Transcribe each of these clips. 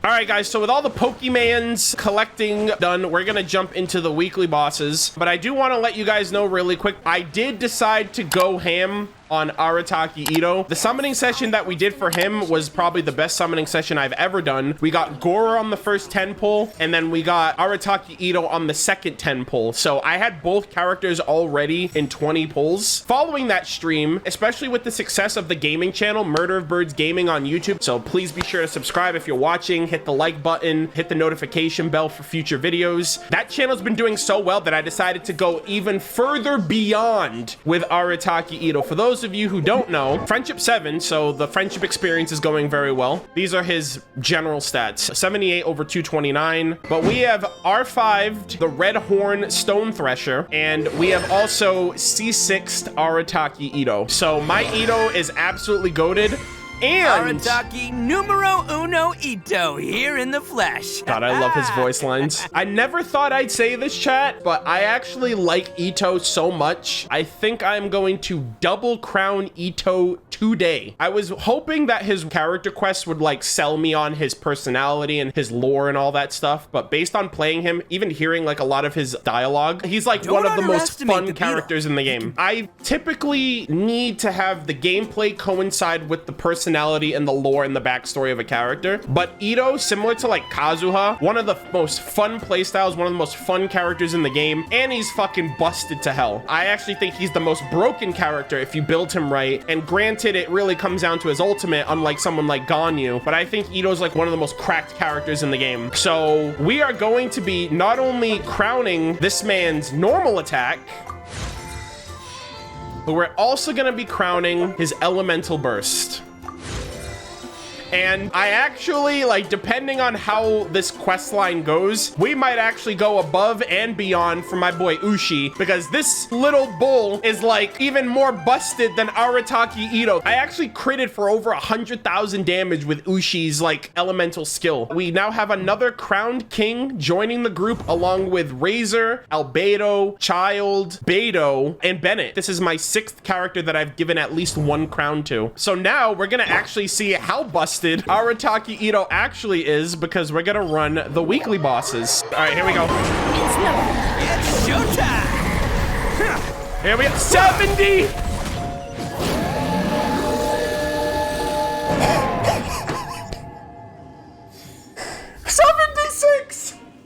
All right, guys, so with all the Pokemans collecting done, we're gonna jump into the weekly bosses. But I do want to let you guys know really quick, I did decide to go ham on Arataki Itto. The summoning session that we did for him was probably the best summoning session I've ever done. We got Gora on the first 10 pull, and then we got Arataki Itto on the second 10 pull. So I had both characters already in 20 pulls. Following that stream, especially with the success of the gaming channel, MurderofBirds Gaming on YouTube, so please be sure to subscribe if you're watching, hit the like button, hit the notification bell for future videos. That channel's been doing so well that I decided to go even further beyond with Arataki Itto. For those of you who don't know, Friendship 7, so the friendship experience is going very well. These are his general stats, 78 over 229, but we have R5'd the Red Horn Stone Thresher, and we have also C6'd Arataki Itto. So my Itto is absolutely goated. And Arataki numero uno Itto here in the flesh. God, I love his voice lines. I never thought I'd say this, chat, but I actually like Itto so much. I think I'm going to double crown Itto today. I was hoping that his character quest would like sell me on his personality and his lore and all that stuff, but based on playing him, even hearing like a lot of his dialogue, he's like one of the most fun characters in the game. I typically need to have the gameplay coincide with the personality and the lore and the backstory of a character, but Itto, similar to like Kazuha, one of the most fun playstyles, one of the most fun characters in the game, and he's fucking busted to hell. I actually think he's the most broken character if you build him right, and granted, it really comes down to his ultimate, unlike someone like Ganyu, but I think Itto's like one of the most cracked characters in the game. So we are going to be not only crowning this man's normal attack, but we're also going to be crowning his elemental burst. And I actually, like, depending on how this quest line goes, we might actually go above and beyond for my boy Ushi, because this little bull is like even more busted than Arataki Itto. I actually critted for over 100,000 damage with Ushi's like elemental skill. We now have another crowned king joining the group along with Razor, Albedo, Child, Beto, and Bennett. This is my 6th character that I've given at least one crown to. So now we're gonna actually see how busted Arataki Itto actually is, because we're gonna run the weekly bosses. All right, here we go. It's showtime. Here we go. 70.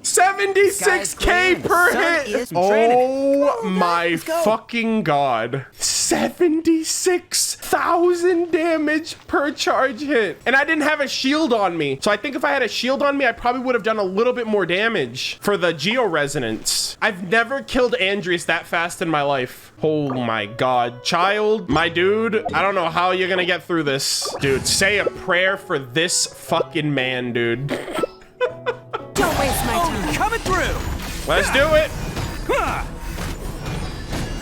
$76K per hit. Oh my fucking God. 76,000 damage per charge hit. And I didn't have a shield on me. So I think if I had a shield on me, I probably would have done a little bit more damage for the Geo Resonance. I've never killed Andreas that fast in my life. Oh my God. Child, my dude, I don't know how you're gonna get through this. Dude, say a prayer for this fucking man, dude. Don't waste my time. Coming through. Let's do it.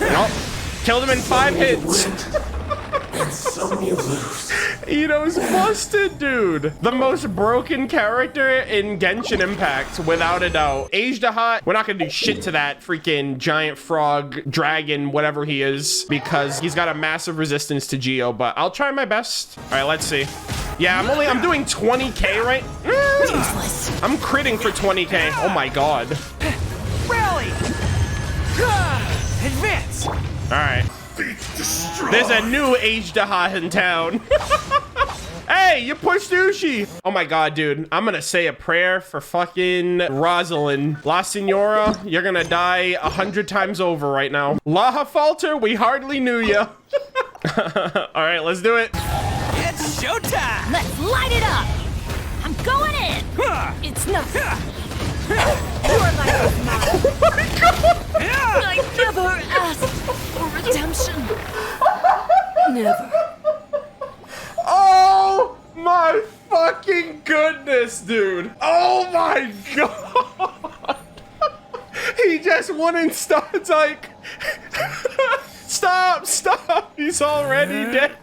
Nope. Killed him in 5 hits. And some you lose. Itto's busted, dude. The most broken character in Genshin Impact, without a doubt. Ajdahat, we're not gonna do shit to that freaking giant frog, dragon, whatever he is, because he's got a massive resistance to Geo, but I'll try my best. All right, let's see. Yeah, I'm doing 20K right? Useless. I'm critting for 20K. Oh my God. Rally. Advance. All right. There's a new Ajdahat in town. Hey, you pushed Ushi. Oh my God, dude. I'm gonna say a prayer for fucking Rosalind. La Senora, you're gonna die 100 times over right now. Laha Falter, we hardly knew ya. All right, let's do it. It's showtime. Let's light it up. I'm going in. It's nothing. Your life is mine. Oh my God. I never asked for redemption. Never. Oh my fucking goodness, dude. Oh my God. He just went and starts like, stop. He's already dead.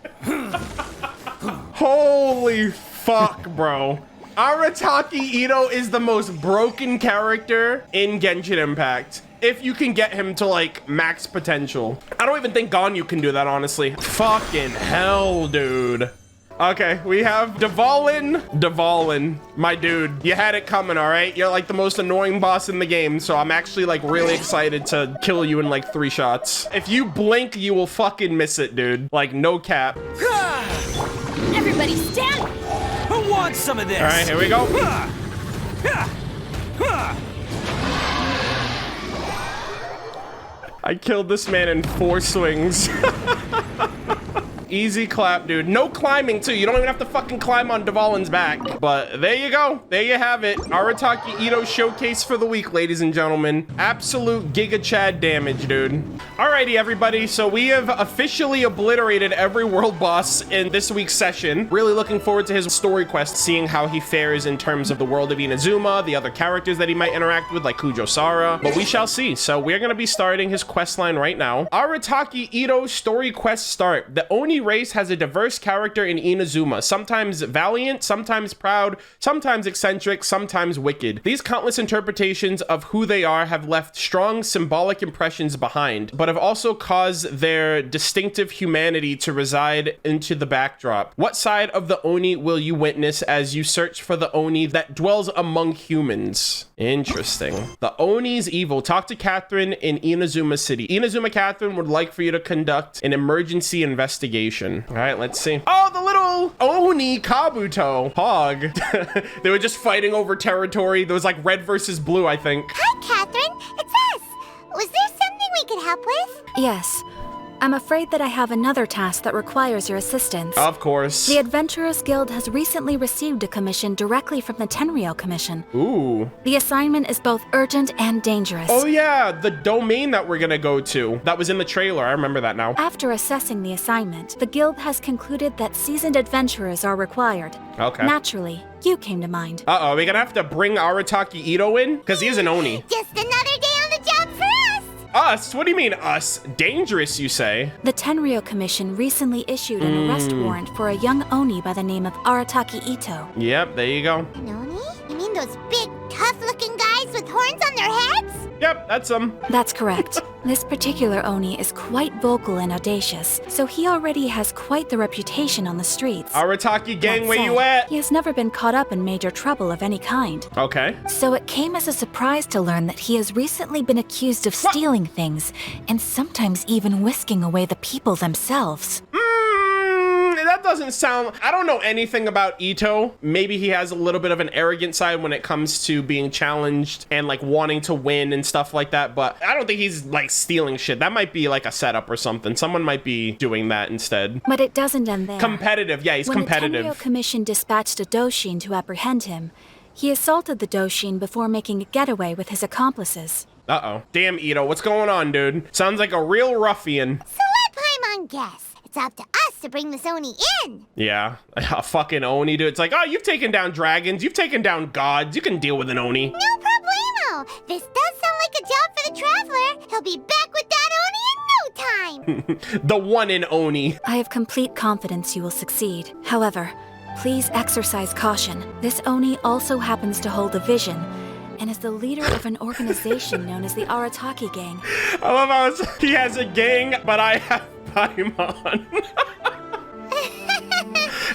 Holy fuck, bro. Arataki Itto is the most broken character in Genshin Impact. If you can get him to like max potential. I don't even think Ganyu can do that, honestly. Fucking hell, dude. Okay, we have Dvalin, my dude. You had it coming, all right? You're like the most annoying boss in the game, so I'm actually like really excited to kill you in like 3 shots. If you blink, you will fucking miss it, dude. Like, no cap. Everybody stand! Who wants some of this? All right, here we go. I killed this man in 4 swings. Easy clap, dude. No climbing, too. You don't even have to fucking climb on Dvalin's back. But there you go. There you have it. Arataki Itto showcase for the week, ladies and gentlemen. Absolute Giga Chad damage, dude. Alrighty, everybody. So we have officially obliterated every world boss in this week's session. Really looking forward to his story quest, seeing how he fares in terms of the world of Inazuma, the other characters that he might interact with, like Kujo-Sara. But we shall see. So we're going to be starting his quest line right now. Arataki Itto Story Quest start. The Oni race has a diverse character in Inazuma, sometimes valiant, sometimes proud, sometimes eccentric, sometimes wicked. These countless interpretations of who they are have left strong symbolic impressions behind, but have also caused their distinctive humanity to reside into the backdrop. What side of the Oni will you witness as you search for the Oni that dwells among humans? Interesting. The Oni's evil. Talk to Catherine in Inazuma City. Inazuma Catherine would like for you to conduct an emergency investigation. All right, let's see. Oh, the little Oni Kabuto. Pog. They were just fighting over territory. There was like red versus blue, I think. Hi, Catherine. It's us. Was there something we could help with? Yes. I'm afraid that I have another task that requires your assistance. Of course. The Adventurers Guild has recently received a commission directly from the Tenryou Commission. Ooh. The assignment is both urgent and dangerous. Oh yeah, the domain that we're gonna go to. That was in the trailer, I remember that now. After assessing the assignment, the Guild has concluded that seasoned adventurers are required. Okay. Naturally, you came to mind. Uh-oh, we're gonna have to bring Arataki Itto in? Because he is an Oni. Just another day on the job for us. Us? What do you mean us? Dangerous, you say? The Tenryou Commission recently issued an arrest warrant for a young Oni by the name of Arataki Itto. Yep, there you go. An Oni? You mean those big, tough-looking guys with horns on their heads? Yep, that's him. That's correct. This particular Oni is quite vocal and audacious, so he already has quite the reputation on the streets. Arataki gang, That where you said, at? He has never been caught up in major trouble of any kind. Okay. So it came as a surprise to learn that he has recently been accused of stealing things, and sometimes even whisking away the people themselves. That doesn't sound... I don't know anything about Itto. Maybe he has a little bit of an arrogant side when it comes to being challenged and like wanting to win and stuff like that, but I don't think he's like stealing shit. That might be like a setup or something. Someone might be doing that instead. But it doesn't end there. Competitive. Yeah, he's competitive. When the Tenryou Commission dispatched a Doshin to apprehend him, he assaulted the Doshin before making a getaway with his accomplices. Uh-oh. Damn, Itto. What's going on, dude? Sounds like a real ruffian. So let Paimon guess. It's up to us to bring this Oni in. Yeah, a fucking Oni, dude. It's like, oh, you've taken down dragons. You've taken down gods. You can deal with an Oni. No problemo. This does sound like a job for the Traveler. He'll be back with that Oni in no time. The one in Oni. I have complete confidence you will succeed. However, please exercise caution. This Oni also happens to hold a vision and is the leader of an organization known as the Arataki Gang. I love how he has a gang, but I have Paimon.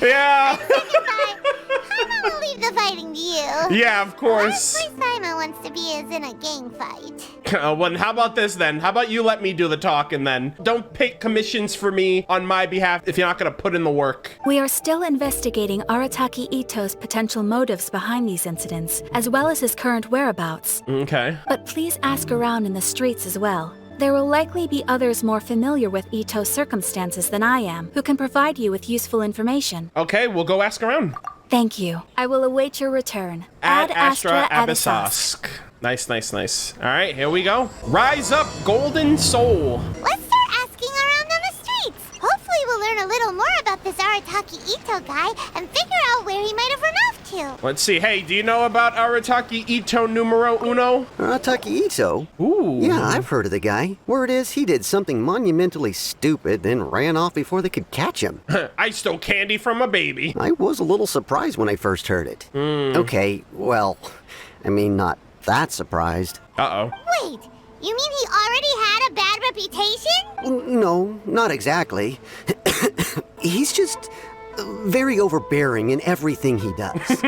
Yeah. Paimon will leave the fighting to you. Yeah, of course. At least Paimon wants to be as in a gang fight. Well, how about this then? How about you let me do the talking then? Don't pick commissions for me on my behalf if you're not gonna put in the work. We are still investigating Arataki Itto's potential motives behind these incidents, as well as his current whereabouts. Okay. But please ask around in the streets as well. There will likely be others more familiar with Itto's circumstances than I am, who can provide you with useful information. Okay, we'll go ask around. Thank you. I will await your return. Ad Astra Abyssosk. Nice, nice, nice. All right, here we go. Rise up, Golden Soul. Let's start asking around on the streets. Hopefully we'll learn a little more about this Arataki Itto guy and figure out where he might have run off to. Let's see. Hey, do you know about Arataki Itto numero uno? Arataki Itto? Ooh. Yeah, I've heard of the guy. Word is he did something monumentally stupid, then ran off before they could catch him. I stole candy from a baby. I was a little surprised when I first heard it. Okay, well, I mean, not that surprised. Uh-oh. Wait, you mean he already had a bad reputation? No, not exactly. He's just very overbearing in everything he does.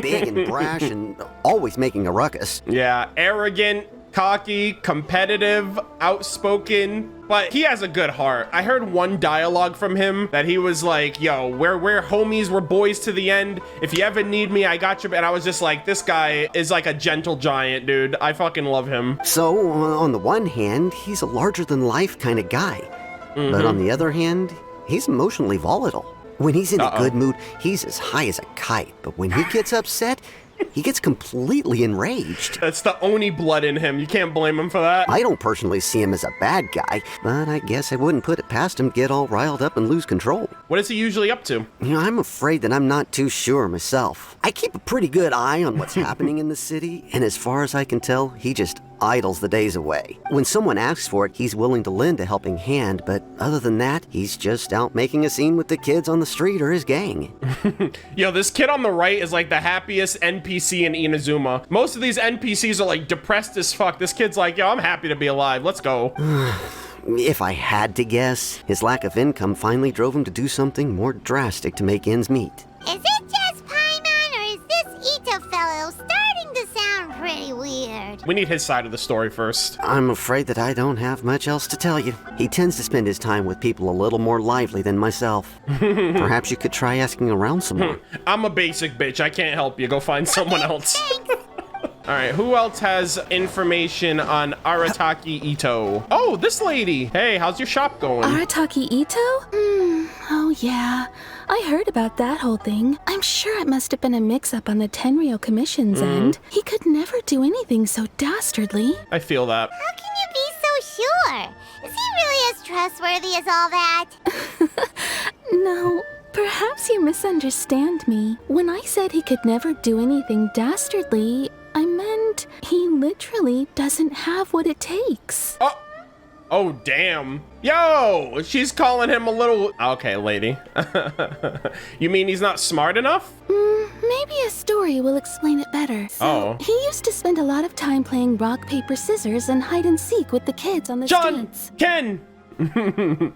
Big and brash and always making a ruckus. Yeah, arrogant, cocky, competitive, outspoken, but he has a good heart. I heard one dialogue from him that he was like, yo, we're homies, we're boys to the end. If you ever need me, I got you. And I was just like, this guy is like a gentle giant, dude. I fucking love him. So, on the one hand, he's a larger-than-life kind of guy. But on the other hand, he's emotionally volatile. When he's in a good mood, he's as high as a kite. But when he gets upset, he gets completely enraged. That's the Oni blood in him. You can't blame him for that. I don't personally see him as a bad guy, but I guess I wouldn't put it past him to get all riled up and lose control. What is he usually up to? You know, I'm afraid that I'm not too sure myself. I keep a pretty good eye on what's happening in the city, and as far as I can tell, he just idles the days away. When someone asks for it, he's willing to lend a helping hand, but other than that, he's just out making a scene with the kids on the street or his gang. Yo, this kid on the right is like the happiest NPC in Inazuma. Most of these NPCs are like depressed as fuck. This kid's like, yo, I'm happy to be alive. Let's go. If I had to guess, his lack of income finally drove him to do something more drastic to make ends meet. Is it just Paimon, or is this Itto fellow starting to sound pretty weird? We need his side of the story first. I'm afraid that I don't have much else to tell you. He tends to spend his time with people a little more lively than myself. Perhaps you could try asking around some more. I'm a basic bitch. I can't help you. Go find someone else. All right, who else has information on Arataki Itto? Oh, this lady. Hey, how's your shop going? Arataki Itto? Oh yeah. I heard about that whole thing. I'm sure it must have been a mix-up on the Tenryou Commission's end. He could never do anything so dastardly. I feel that. How can you be so sure? Is he really as trustworthy as all that? No, perhaps you misunderstand me. When I said he could never do anything dastardly, I meant he literally doesn't have what it takes. Oh, damn. Yo, she's calling him a little... Okay, lady. You mean he's not smart enough? Maybe a story will explain it better. So, he used to spend a lot of time playing rock, paper, scissors and hide and seek with the kids on the streets. Ken!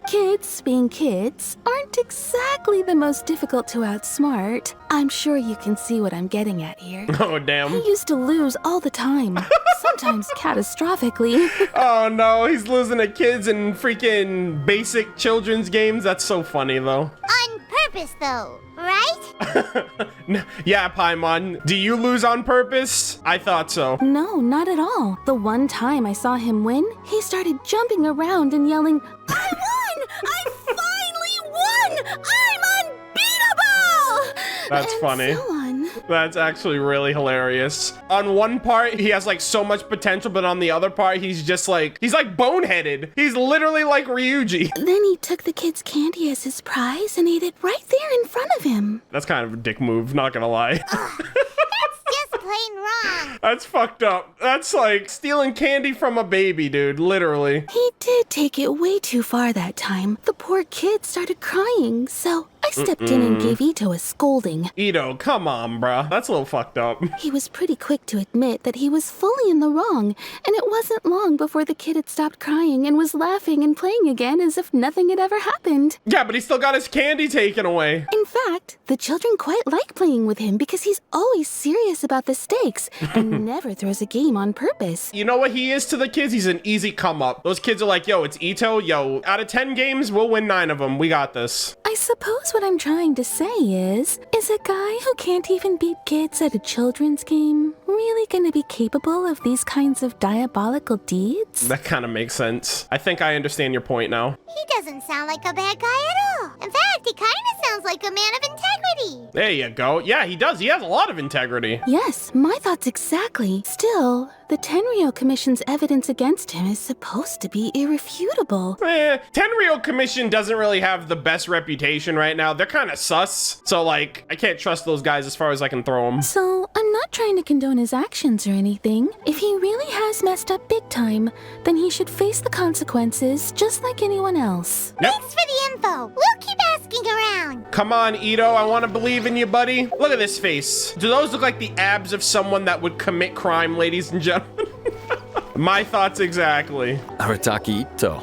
Kids, being kids, aren't exactly the most difficult to outsmart. I'm sure you can see what I'm getting at here. Oh, damn. He used to lose all the time, sometimes catastrophically. Oh, no, he's losing to kids in freaking basic children's games. That's so funny, though. On purpose, though, right? Yeah, Paimon. Do you lose on purpose? I thought so. No, not at all. The one time I saw him win, he started jumping around and yelling, I won! I finally won! I'm unbeatable! That's and funny. So on. That's actually really hilarious. On one part, he has like so much potential, but on the other part, he's like boneheaded. He's literally like Ryuji. Then he took the kid's candy as his prize and ate it right there in front of him. That's kind of a dick move, not gonna lie. Just plain wrong. That's fucked up. That's like stealing candy from a baby, dude, literally. He did take it way too far that time. The poor kid started crying, so I stepped in and gave Itto a scolding. Itto, come on, bruh. That's a little fucked up. He was pretty quick to admit that he was fully in the wrong, and it wasn't long before the kid had stopped crying and was laughing and playing again as if nothing had ever happened. Yeah, but he still got his candy taken away. In fact, the children quite like playing with him because he's always serious about the stakes and never throws a game on purpose. You know what he is to the kids? He's an easy come up. Those kids are like, yo, it's Itto. Yo, out of 10 games, we'll win 9 of them. We got this. I suppose what I'm trying to say is a guy who can't even beat kids at a children's game really gonna be capable of these kinds of diabolical deeds? That kind of makes sense. I think I understand your point now. He doesn't sound like a bad guy at all. In fact, he kind of sounds like a man of integrity. There you go. Yeah, he does. He has a lot of integrity. Yes, my thoughts exactly. Still, the Tenryou Commission's evidence against him is supposed to be irrefutable. Tenryou Commission doesn't really have the best reputation right now. They're kind of sus. So, like, I can't trust those guys as far as I can throw them. So, I'm not trying to condone his actions or anything. If he really has messed up big time, then he should face the consequences just like anyone else. Yep. Thanks for the info. We'll keep asking around. Come on, Itto. I want to believe in you, buddy. Look at this face. Do those look like the abs of someone that would commit crime, ladies and gentlemen? My thoughts exactly. Arataki Itto.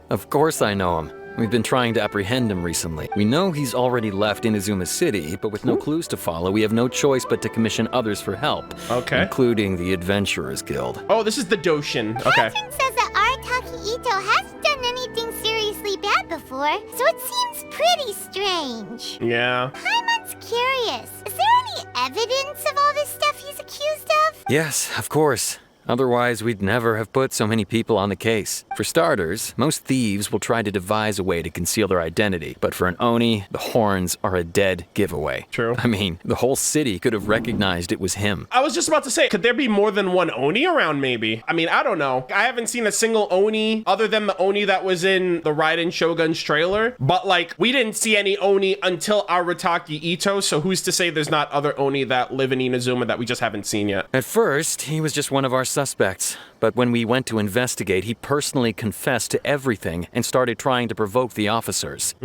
Of course I know him. We've been trying to apprehend him recently. We know he's already left Inazuma City, but with no clues to follow, we have no choice but to commission others for help. Okay. Including the Adventurers Guild. Oh, this is the Doshin. Okay. Captain says that Arataki Itto hasn't done anything seriously bad before, so it seems pretty strange. Yeah. Paimon's curious. Is there any evidence of all this stuff he's accused of? Yes, of course. Otherwise, we'd never have put so many people on the case. For starters, most thieves will try to devise a way to conceal their identity, but for an Oni, the horns are a dead giveaway. True. I mean, the whole city could have recognized it was him. I was just about to say, could there be more than one Oni around maybe? I mean, I don't know. I haven't seen a single Oni other than the Oni that was in the Raiden Shogun's trailer, but like, we didn't see any Oni until Arataki Itto, so who's to say there's not other Oni that live in Inazuma that we just haven't seen yet? At first, he was just one of our suspects, but when we went to investigate, he personally confessed to everything and started trying to provoke the officers.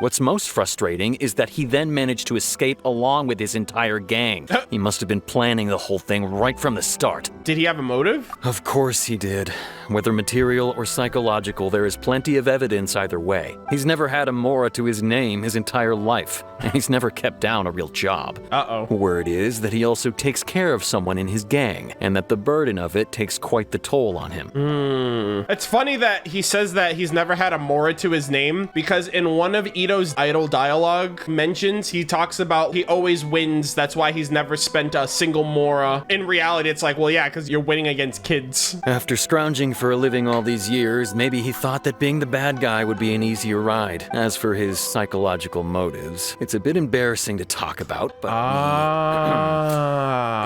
What's most frustrating is that he then managed to escape along with his entire gang. He must have been planning the whole thing right from the start. Did he have a motive? Of course he did. Whether material or psychological, there is plenty of evidence either way. He's never had a Mora to his name his entire life, and he's never kept down a real job. Uh-oh. Word is that he also takes care of someone in his gang, and that the burden of it takes quite the toll on him. It's funny that he says that he's never had a Mora to his name, because in one of Itto's idle dialogue mentions, he talks about he always wins. That's why he's never spent a single Mora. In reality, it's like, well, yeah, because you're winning against kids. After scrounging for a living all these years, maybe he thought that being the bad guy would be an easier ride. As for his psychological motives, it's a bit embarrassing to talk about, but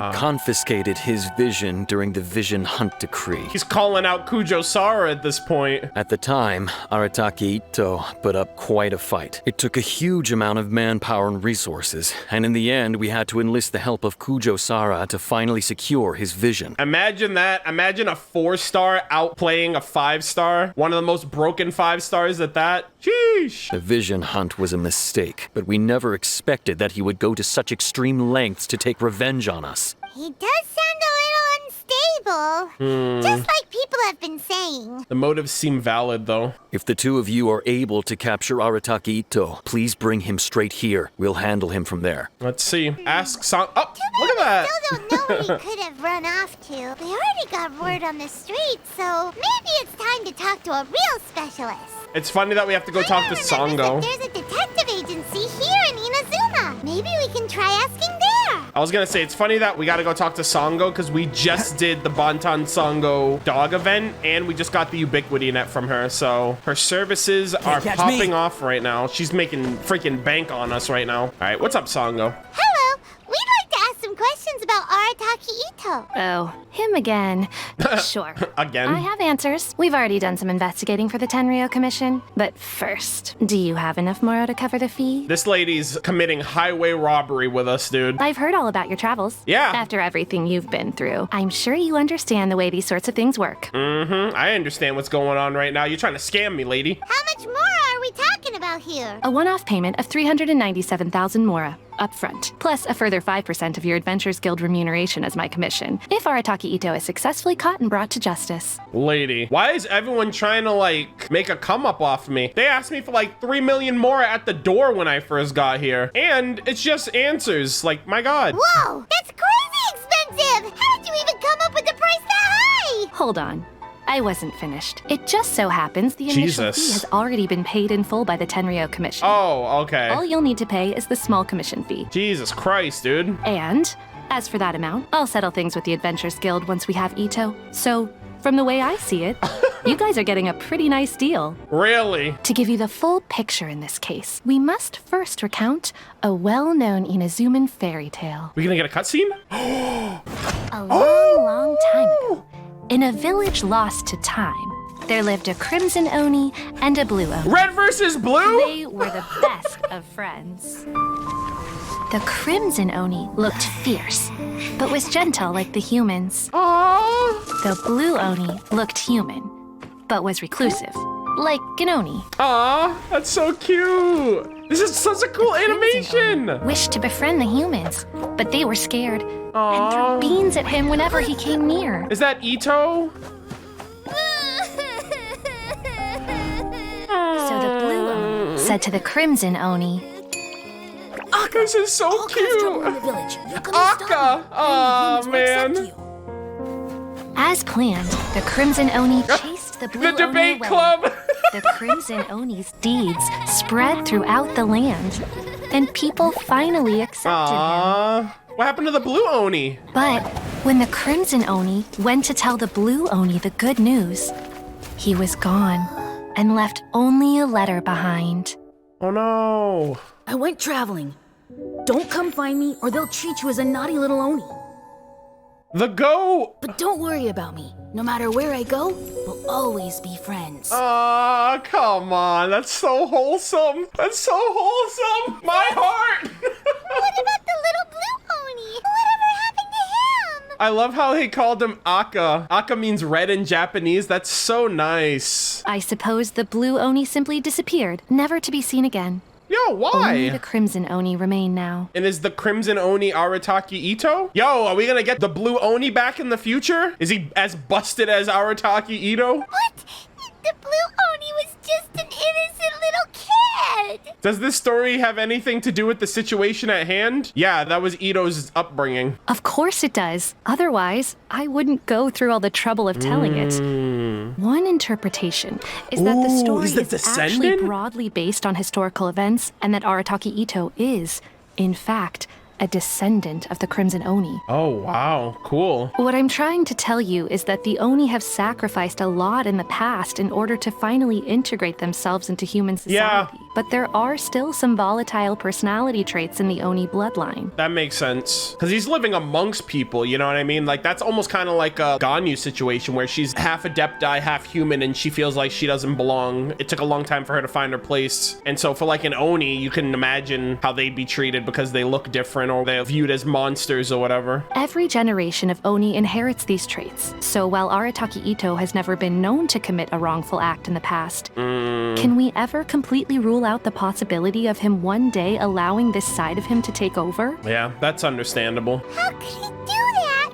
we confiscated his vision during the Vision Hunt Decree. He's calling out Kujo Sara at this point. At the time, Arataki Itto put up quite a fight. It took a huge amount of manpower and resources, and in the end, we had to enlist the help of Kujo Sara to finally secure his vision. Imagine that. Imagine a 4-star outplaying a 5-star. One of the most broken 5-stars at that. Sheesh. The Vision Hunt was a mistake, but we never expected that he would go to such extreme lengths to take revenge on us. He does sound a little unstable. Just like people have been saying. The motives seem valid, though. If the two of you are able to capture Arataki Itto, please bring him straight here. We'll handle him from there. Let's see. Ask Song. Oh, look at that. Still don't know where he could have run off to. They already got word on the street, so maybe it's time to talk to a real specialist. It's funny that we have to go talk to Sango. There's a detective agency here in Inazuma. Maybe we can try asking there. I was gonna say, it's funny that we gotta go talk to Sango because we just did the Bantan Sango dog event and we just got the Ubiquity net from her. So her services are popping off right now. She's making freaking bank on us right now. All right, what's up, Sango? Hello. We'd like to ask some questions about Arataki Itto. Oh, him again. Sure. Again? I have answers. We've already done some investigating for the Tenryou Commission. But first, do you have enough Moro to cover the fee? This lady's committing highway robbery with us, dude. I've heard all about your travels. Yeah. After everything you've been through, I'm sure you understand the way these sorts of things work. I understand what's going on right now. You're trying to scam me, lady. How much more are we talking about here? A one-off payment of 397,000 Mora up front, plus a further 5% of your Adventurers Guild remuneration as my commission, if Arataki Itto is successfully caught and brought to justice. Lady, why is everyone trying to like make a come up off me? They asked me for like 3 million more at the door when I first got here. And it's just answers. Like, my God. Whoa, that's crazy expensive. How did you even come up with the price that high? Hold on. I wasn't finished. It just so happens the initial fee has already been paid in full by the Tenryou Commission. Oh, okay. All you'll need to pay is the small commission fee. Jesus Christ, dude. And, as for that amount, I'll settle things with the Adventurers Guild once we have Itto. So, from the way I see it, you guys are getting a pretty nice deal. Really? To give you the full picture in this case, we must first recount a well-known Inazuman fairy tale. We gonna get a cutscene? A long time ago, in a village lost to time, there lived a crimson Oni and a blue Oni. Red versus blue? They were the best of friends. The crimson Oni looked fierce, but was gentle like the humans. Aww. The blue Oni looked human, but was reclusive, like an Oni. Aww, that's so cute. This is such a cool animation. Wished to befriend the humans, but they were scared and Aww. threw beans at him whenever he came near. Is that Itto? So the said to the Crimson Oni, This is so cute. Akka. Oh, man. As planned, the Crimson Oni chased the Blue The Oni debate away. club. The Crimson Oni's deeds spread throughout the land, and people finally accepted him. What happened to the Blue Oni? But when the Crimson Oni went to tell the Blue Oni the good news, he was gone and left only a letter behind. Oh no. I went traveling. Don't come find me or they'll treat you as a naughty little Oni. The goat. But don't worry about me. No matter where I go, we'll always be friends. Aw, come on. That's so wholesome. That's so wholesome. My heart. What about the little blue Oni? Whatever happened to him? I love how he called him Akka. Akka means red in Japanese. That's so nice. I suppose the Blue Oni simply disappeared, never to be seen again. Yo, why? Only the Crimson Oni remain now. And is the Crimson Oni Arataki Itto? Yo, are we gonna get the Blue Oni back in the future? Is he as busted as Arataki Itto? What? The blue Oni was just an innocent little kid. Does this story have anything to do with the situation at hand? Yeah, that was Itto's upbringing. Of course it does. Otherwise, I wouldn't go through all the trouble of telling it. One interpretation is that the story is the is actually descendant? broadly based on historical events, and that Arataki Itto is, in fact, a descendant of the Crimson Oni. Oh, wow. Cool. What I'm trying to tell you is that the Oni have sacrificed a lot in the past in order to finally integrate themselves into human society. Yeah. But there are still some volatile personality traits in the Oni bloodline. That makes sense. Because he's living amongst people, you know what I mean? Like, that's almost kind of like a Ganyu situation where she's half adepti, half human, and she feels like she doesn't belong. It took a long time for her to find her place. And so for like an Oni, you can imagine how they'd be treated because they look different or they're viewed as monsters or whatever. Every generation of Oni inherits these traits. So while Arataki Itto has never been known to commit a wrongful act in the past, can we ever completely rule out the possibility of him one day allowing this side of him to take over? Yeah, that's understandable. How could he do that?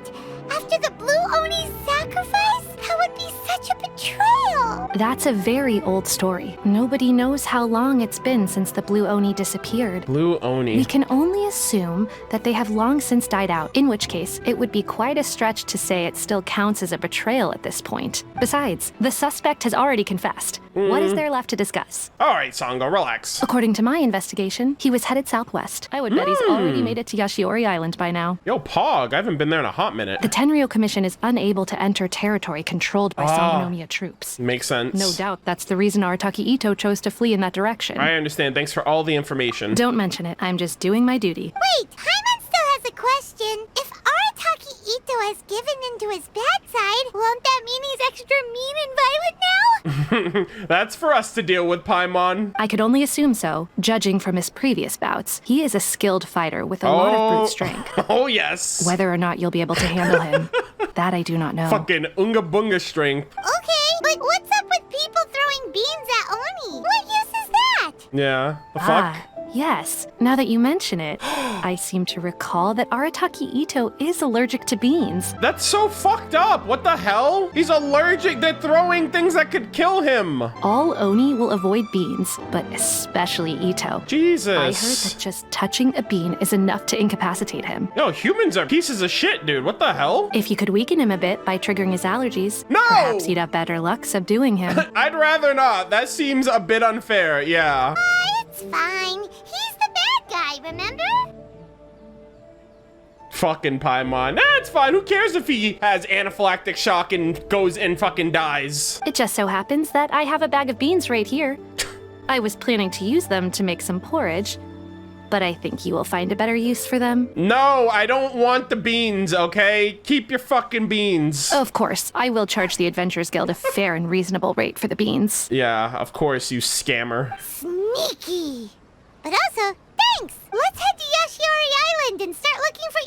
After the blue Oni's sacrifice? That would be such a betrayal. That's a very old story. Nobody knows how long it's been since the Blue Oni disappeared. Blue We Oni. can only assume that they have long since died out, in which case it would be quite a stretch to say it still counts as a betrayal at this point. Besides, the suspect has already confessed. What is there left to discuss? All right, Sango, relax. According to my investigation, he was headed southwest. I would bet he's already made it to Yashiori Island by now. Yo, Pog, I haven't been there in a hot minute. The Tenryou Commission is unable to enter territory controlled by Sangonomiya troops. Makes sense. No doubt that's the reason Arataki Itto chose to flee in that direction. I understand. Thanks for all the information. Don't mention it. I'm just doing my duty. Wait, Hyman still has a question. If Arataki Itto has given into his bad side, won't that mean he's extra mean and violent now? That's for us to deal with, Paimon. I could only assume so, judging from his previous bouts. He is a skilled fighter with a lot of brute strength. Oh, yes. Whether or not you'll be able to handle him, that I do not know. Fucking Unga Bunga strength. Okay, but what's up with people throwing beans at Oni? What use is that? Yeah. The fuck? Ah, yes. Now that you mention it, I seem to recall that Arataki Itto is allergic to beans. That's so fucked up. What the hell? He's allergic. They're throwing things that could kill him. All Oni will avoid beans, but especially Itto. Jesus. I heard that just touching a bean is enough to incapacitate him. Yo, humans are pieces of shit, dude. What the hell? If you could weaken him a bit by triggering his allergies, No! perhaps you'd have better luck subduing him. I'd rather not. That seems a bit unfair. Yeah. It's fine. He's the bad guy, remember? Fucking Paimon. Nah, it's fine. Who cares if he has anaphylactic shock and goes and fucking dies? It just so happens that I have a bag of beans right here. I was planning to use them to make some porridge, but I think you will find a better use for them. No, I don't want the beans, okay? Keep your fucking beans. Of course, I will charge the Adventurers Guild a fair and reasonable rate for the beans. Yeah, of course, you scammer. Sneaky. But also, thanks. Let's head to Yashiori Island and start looking for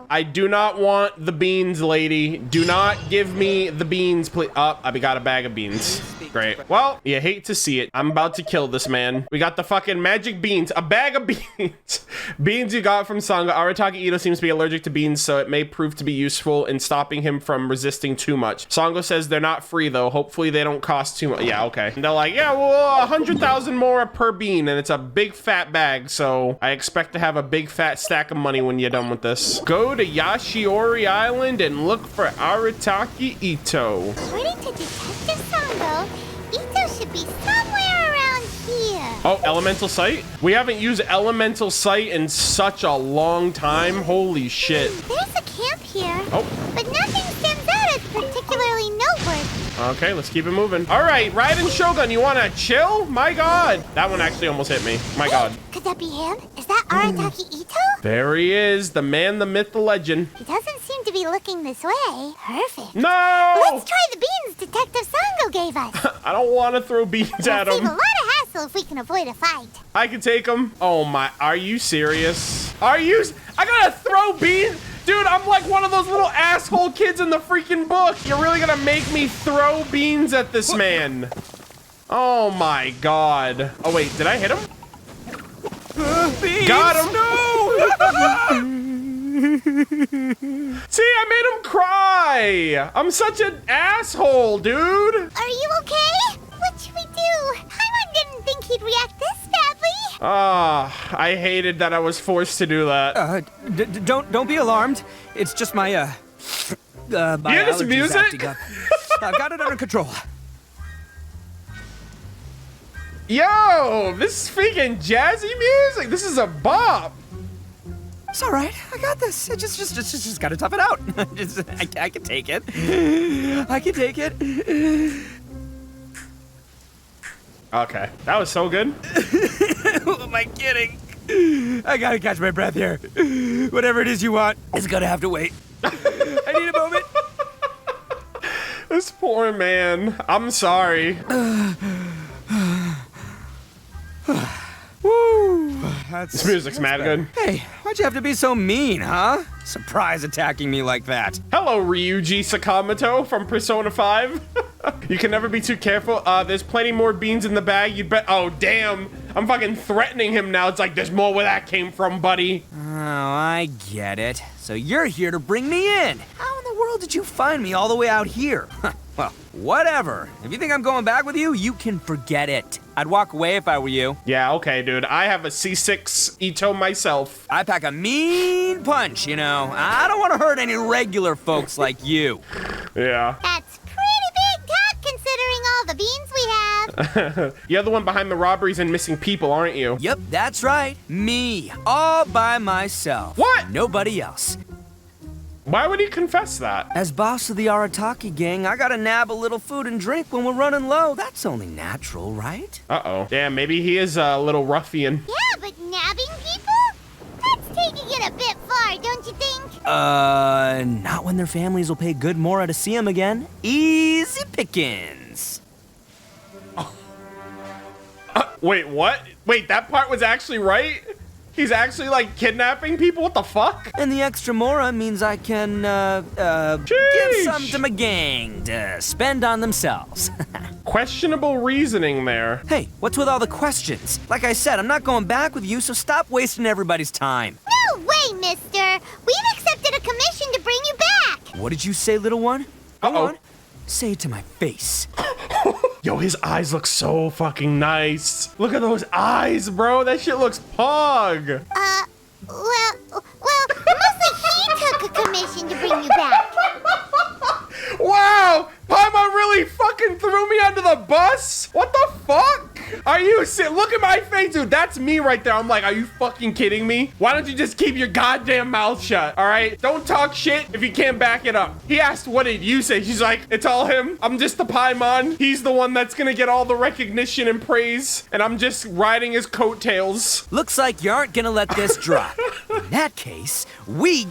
Itto. I do not want the beans, lady. Do not give me the beans, please. Oh, I got a bag of beans. Great. Well, you hate to see it. I'm about to kill this man. We got the fucking magic beans. A bag of beans. Beans you got from Sangha. Arataki Itto seems to be allergic to beans, so it may prove to be useful in stopping him from resisting too much. Sangha says they're not free, though. Hopefully they don't cost too much. Yeah, okay. And they're like, yeah, well, 100,000 more per bean, and it's a big fat bag, so I expect to have a big fat stack of money when you're done with this. Go to Yashiori Island and look for Arataki Itto. According to Detective Sango, Itto should be somewhere around here. Oh, elemental sight? We haven't used elemental sight in such a long time. Holy shit. There's a camp here. Oh. But nothing stands out as particularly noteworthy. Okay, let's keep it moving. All right, Raiden Shogun, you wanna chill? My God. That one actually almost hit me. My God. Could that be him? Is that Arataki Itto? There he is, the man, the myth, the legend. He doesn't seem to be looking this way. Perfect. No! Let's try the beans Detective Sango gave us. I don't want to throw beans at Save a him. lot of hassle if we can avoid a fight. I can take him. Oh my, are you serious? I gotta throw beans? Dude, I'm like one of those little asshole kids in the freaking book. You're really gonna make me throw beans at this man? Oh my God. Oh wait, did I hit him? Beans, Got him. No! See, I made him cry. I'm such an asshole, dude. Are you okay? What should we do? Paimon didn't think he'd react this badly. Ah, I hated that I was forced to do that. Don't be alarmed. It's just my You hear this allergies music? acting up. I've got it under control. Yo, this is freaking jazzy music. This is a bop. It's all right. I got this. Just gotta tough it out. I can take it. I can take it. Okay, that was so good. Who am I kidding? I gotta catch my breath here. Whatever it is you want, it's gonna have to wait. I need a moment. This poor man. I'm sorry. Woo. This music's mad good. Hey, why'd you have to be so mean, huh? Surprise attacking me like that. Hello, Ryuji Sakamoto from Persona 5. You can never be too careful. There's plenty more beans in the bag. You'd bet. Oh, damn. I'm fucking threatening him now. It's like, there's more where that came from, buddy. Oh, I get it. So you're here to bring me in. How in the world did you find me all the way out here? Well, whatever. If you think I'm going back with you, you can forget it. I'd walk away if I were you. Yeah, okay, dude. I have a C6 Itto myself. I pack a mean punch, you know. I don't want to hurt any regular folks like you. Yeah. That's pretty big talk considering all the beans we have. You're the one behind the robberies and missing people, aren't you? Yep, that's right. Me, all by myself. What? Nobody else. Why would he confess that? As boss of the Arataki gang, I gotta nab a little food and drink when we're running low. That's only natural, right? Uh-oh. Damn, maybe he is a little ruffian. Yeah, but nabbing people? That's taking it a bit far, don't you think? Not when their families will pay good more to see them again. Easy pickings. Wait, what? Wait, that part was actually right? He's actually, like, kidnapping people? What the fuck? And the extra mora means I can, give some to my gang to spend on themselves. Questionable reasoning there. Hey, what's with all the questions? Like I said, I'm not going back with you, so stop wasting everybody's time. No way, mister. We've accepted a commission to bring you back. What did you say, little one? Go Uh-oh. on. Say it to my face. Yo, his eyes look so fucking nice. Look at those eyes, bro. That shit looks pog. Well, mostly he took a commission to bring you back. Wow! Paimon really fucking threw me under the bus? What the fuck? Are you look at my face, dude. That's me right there. I'm like, are you fucking kidding me? Why don't you just keep your goddamn mouth shut, all right? Don't talk shit if you can't back it up. He asked, what did you say? She's like, it's all him. I'm just the Paimon. He's the one that's gonna get all the recognition and praise, and I'm just riding his coattails. Looks like you aren't gonna let this drop. In that case,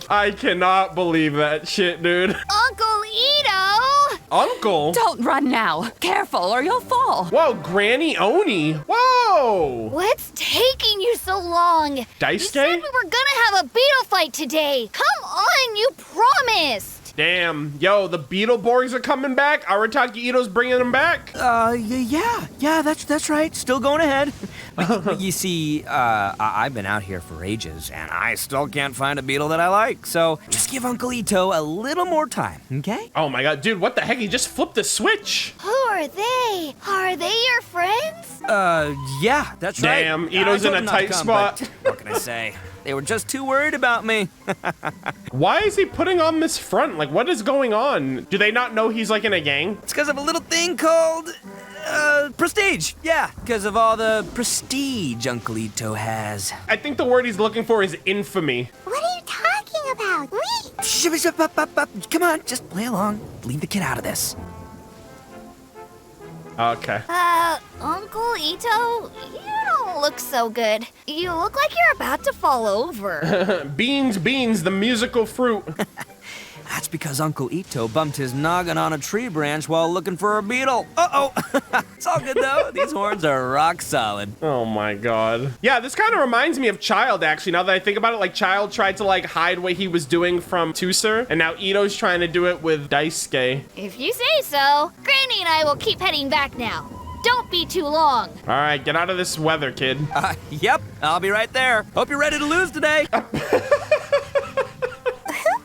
I cannot believe that shit, dude. Uncle Itto! Uncle? Don't run now. Careful or you'll fall. Whoa, Granny Oni. Whoa. What's taking you so long? Daisuke? You said we were gonna have a beetle fight today. Come on, you promised. Damn. Yo, the Beetleborgs are coming back. Arataki Itto's bringing them back. Yeah, that's right. Still going ahead. But you see, I've been out here for ages, and I still can't find a beetle that I like. So just give Uncle Itto a little more time, okay? Oh my god, dude, what the heck? He just flipped the switch. Who are they? Are they your friends? Yeah, that's right. Damn, Itto's I in told a him not to tight come, spot. but what can I say? They were just too worried about me. Why is he putting on this front? Like, what is going on? Do they not know he's like in a gang? It's because of a little thing called, prestige. Yeah, because of all the prestige Uncle Itto has. I think the word he's looking for is infamy. What are you talking about? Wait! Come on, just play along. Leave the kid out of this. Okay. Uncle Itto, you don't look so good. You look like you're about to fall over. Beans, the musical fruit. That's because Uncle Itto bumped his noggin on a tree branch while looking for a beetle. Uh-oh. It's all good, though. These horns are rock solid. Oh my god. Yeah, this kind of reminds me of Child, actually. Now that I think about it, like, Child tried to, like, hide what he was doing from Tusser, and now Itto's trying to do it with Daisuke. If you say so. Granny and I will keep heading back now. Don't be too long. All right, get out of this weather, kid. Yep, I'll be right there. Hope you're ready to lose today. Who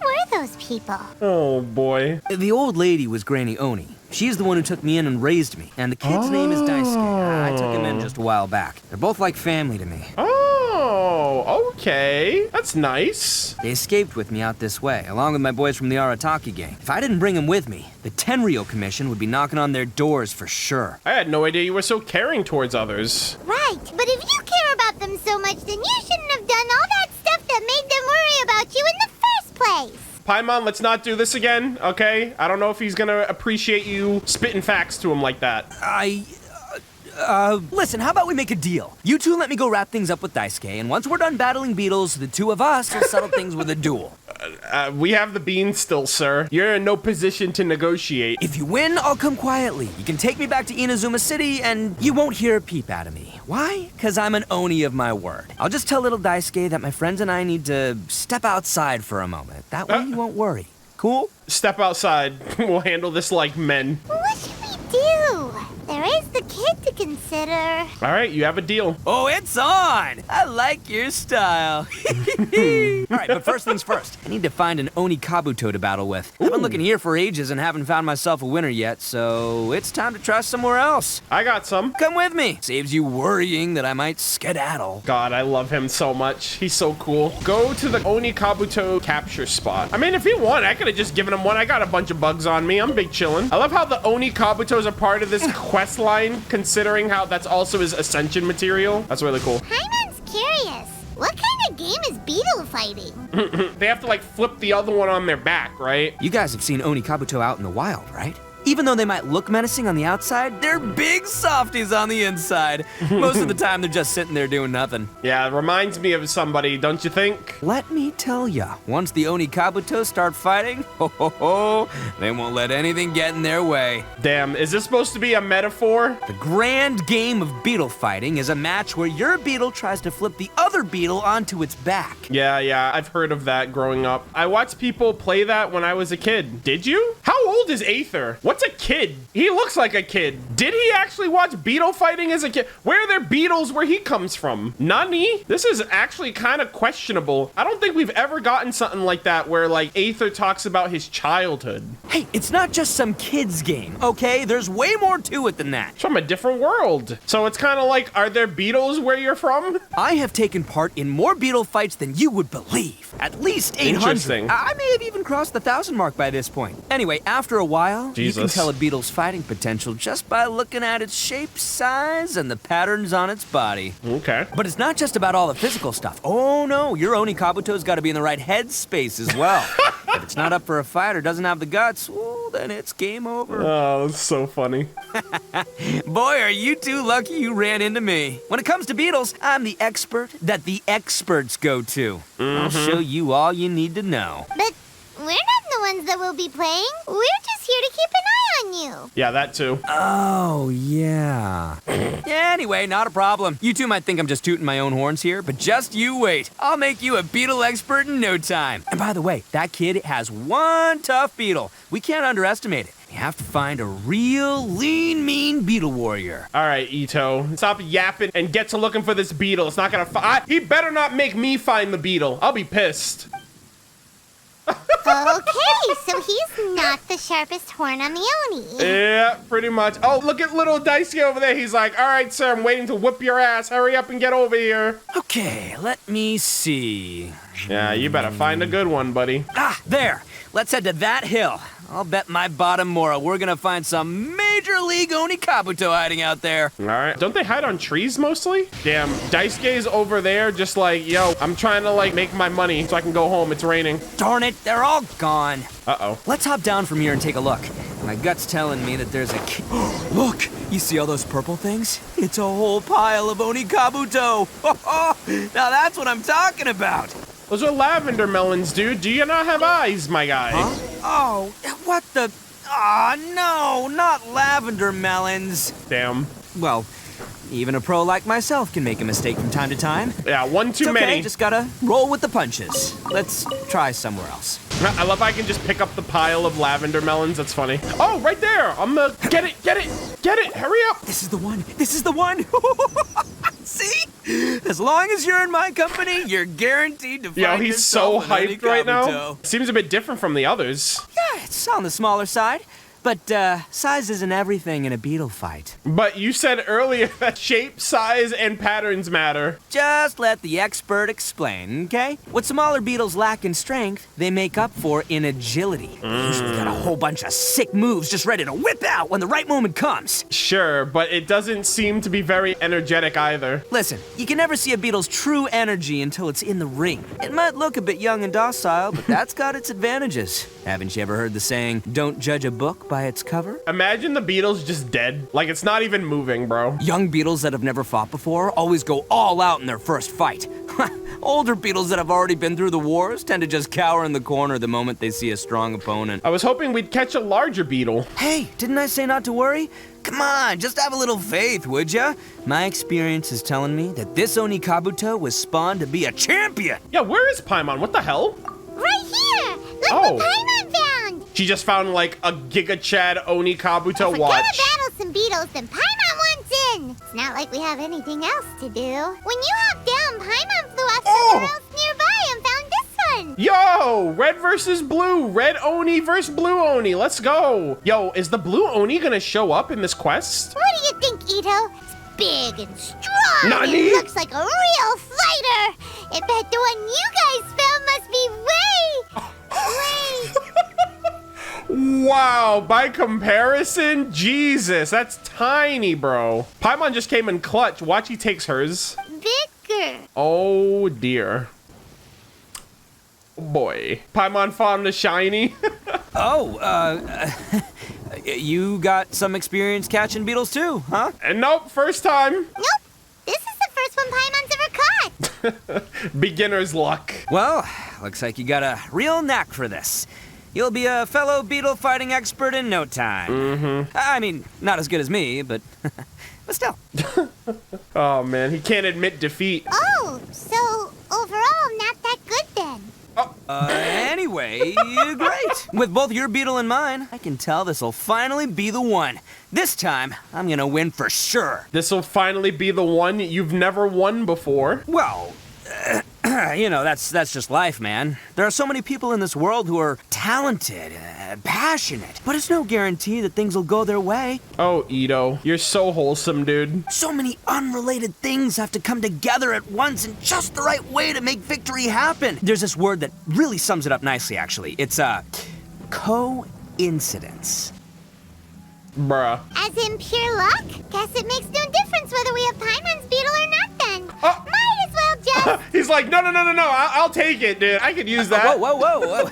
were those people? Oh boy. The old lady was Granny Oni. She's the one who took me in and raised me. And the kid's name is Daisuke. I took him in just a while back. They're both like family to me. Oh, okay. That's nice. They escaped with me out this way, along with my boys from the Arataki gang. If I didn't bring them with me, the Tenryou Commission would be knocking on their doors for sure. I had no idea you were so caring towards others. Right, but if you care about them so much, then you shouldn't have done all that stuff that made them worry about you in the first place. Paimon, let's not do this again, okay? I don't know if he's gonna appreciate you spitting facts to him like that. Listen, how about we make a deal? You two let me go wrap things up with Daisuke, and once we're done battling beetles, the two of us will settle things with a duel. We have the beans still, sir. You're in no position to negotiate. If you win, I'll come quietly. You can take me back to Inazuma City, and you won't hear a peep out of me. Why? Because I'm an Oni of my word. I'll just tell little Daisuke that my friends and I need to step outside for a moment. That way you won't worry. Cool? Step outside. We'll handle this like men. What should we do? There is the kid to consider. All right, you have a deal. Oh, it's on! I like your style. All right, but first things first. I need to find an Oni Kabuto to battle with. I've been looking here for ages and haven't found myself a winner yet, so it's time to try somewhere else. I got some. Come with me. Saves you worrying that I might skedaddle. God, I love him so much. He's so cool. Go to the Oni Kabuto capture spot. I mean, if he won, I could have just given him one. I got a bunch of bugs on me. I'm big chillin'. I love how the Oni Kabutos are part of this quest line, considering how that's also his ascension material. That's really cool. Paimon's curious. What kind of game is Beetle fighting? They have to like flip the other one on their back, right? You guys have seen Oni Kabuto out in the wild, right? Even though they might look menacing on the outside, they're big softies on the inside. Most of the time, they're just sitting there doing nothing. Yeah, it reminds me of somebody, don't you think? Let me tell ya, once the Oni Kabuto start fighting, they won't let anything get in their way. Damn, is this supposed to be a metaphor? The grand game of beetle fighting is a match where your beetle tries to flip the other beetle onto its back. Yeah, I've heard of that growing up. I watched people play that when I was a kid. Did you? How old is Aether? What's a kid? He looks like a kid. Did he actually watch beetle fighting as a kid? Where are there beetles where he comes from? Nani? This is actually kind of questionable. I don't think we've ever gotten something like that where like Aether talks about his childhood. Hey, it's not just some kid's game, okay? There's way more to it than that. It's from a different world. So it's kind of like, are there beetles where you're from? I have taken part in more beetle fights than you would believe. At least 800. Interesting. I may have even crossed the 1,000 mark by this point. Anyway, after a while, you can tell a beetle's fighting potential just by looking at its shape, size, and the patterns on its body. Okay. But it's not just about all the physical stuff. Oh no, your Oni Kabuto's got to be in the right headspace as well. If it's not up for a fight or doesn't have the guts, well, then it's game over. Oh, that's so funny. Boy, are you two lucky you ran into me. When it comes to beetles, I'm the expert that the experts go to. I'll show you all you need to know. But we're not the ones that we'll be playing. We're just here to keep an eye on you. Yeah, that too. Oh, yeah. Anyway, not a problem. You two might think I'm just tooting my own horns here, but just you wait. I'll make you a beetle expert in no time. And by the way, that kid has one tough beetle. We can't underestimate it. You have to find a real lean, mean beetle warrior. All right, Itto, stop yapping and get to looking for this beetle. It's not gonna he better not make me find the beetle. I'll be pissed. Okay, so he's not the sharpest horn on the Oni. Yeah, pretty much. Oh, look at little Daisuke over there. He's like, all right, sir, I'm waiting to whip your ass. Hurry up and get over here. Okay, let me see. Yeah, you better find a good one, buddy. Ah, there. Let's head to that hill. I'll bet my bottom Mora we're gonna find some major league Oni Kabuto hiding out there. All right. Don't they hide on trees mostly? Damn, Daisuke's over there just like, yo, I'm trying to like make my money so I can go home. It's raining. Darn it, they're all gone. Uh-oh. Let's hop down from here and take a look. My gut's telling me that there's a Look, you see all those purple things? It's a whole pile of Oni Kabuto. Now that's what I'm talking about. Those are lavender melons, dude. Do you not have eyes, my guy? Huh? Oh, what the? Aw, no, not lavender melons. Damn. Well, even a pro like myself can make a mistake from time to time. Yeah, one too It's okay, many. Just gotta roll with the punches. Let's try somewhere else. I love how I can just pick up the pile of lavender melons. That's funny. Oh, right there. I'm gonna get it. Hurry up. This is the one. This is the one. See? As long as you're in my company, you're guaranteed to find Yo, he's so yourself an Oni hyped right now. Kabuto. Seems a bit different from the others. Yeah, it's on the smaller side. But size isn't everything in a beetle fight. But you said earlier that shape, size, and patterns matter. Just let the expert explain, okay? What smaller beetles lack in strength, they make up for in agility. They usually got a whole bunch of sick moves just ready to whip out when the right moment comes. Sure, but it doesn't seem to be very energetic either. Listen, you can never see a beetle's true energy until it's in the ring. It might look a bit young and docile, but that's got its advantages. Haven't you ever heard the saying, don't judge a book by its cover? Imagine the beetle's just dead. Like, it's not even moving, bro. Young beetles that have never fought before always go all out in their first fight. Older beetles that have already been through the wars tend to just cower in the corner the moment they see a strong opponent. I was hoping we'd catch a larger beetle. Hey, didn't I say not to worry? Come on, just have a little faith, would ya? My experience is telling me that this Oni Kabuto was spawned to be a champion. Yeah, where is Paimon? What the hell? Right here! Look Oh. what Paimon found! She just found like a Giga Chad Oni Kabuto Forget watch. to battle some beetles, then Paimon wants in! It's not like we have anything else to do. When you hopped down, Paimon flew off somewhere else nearby and found this one! Yo, red versus blue. Red Oni versus blue Oni. Let's go. Yo, is the blue Oni gonna show up in this quest? What do you think, Itto? It's big and strong Nani? and looks like a real fighter! I bet the one you guys found must be Wow, by comparison, Jesus, that's tiny, bro. Paimon just came in clutch. Watch, he takes hers. bigger. Oh, dear. Oh, boy. Paimon found a shiny. You got some experience catching beetles too, huh? And nope, first time. Nope. This is the first one Paimon's ever caught. Beginner's luck. Well, looks like you got a real knack for this. You'll be a fellow beetle fighting expert in no time. I mean, not as good as me, but still. Oh, man, he can't admit defeat. Oh, so overall not that good then. Anyway, great. With both your beetle and mine, I can tell this'll finally be the one. This time, I'm gonna win for sure. This'll finally be the one you've never won before. Well, you know, that's just life, man. There are so many people in this world who are talented, passionate, but it's no guarantee that things will go their way. Oh, Itto, you're so wholesome, dude. So many unrelated things have to come together at once in just the right way to make victory happen. There's this word that really sums it up nicely, actually. It's coincidence. Bruh. As in pure luck? Guess it makes no difference whether we have Paimon's beetle or not then. Might as well just... He's like, no, I'll take it, dude. I could use that. Whoa.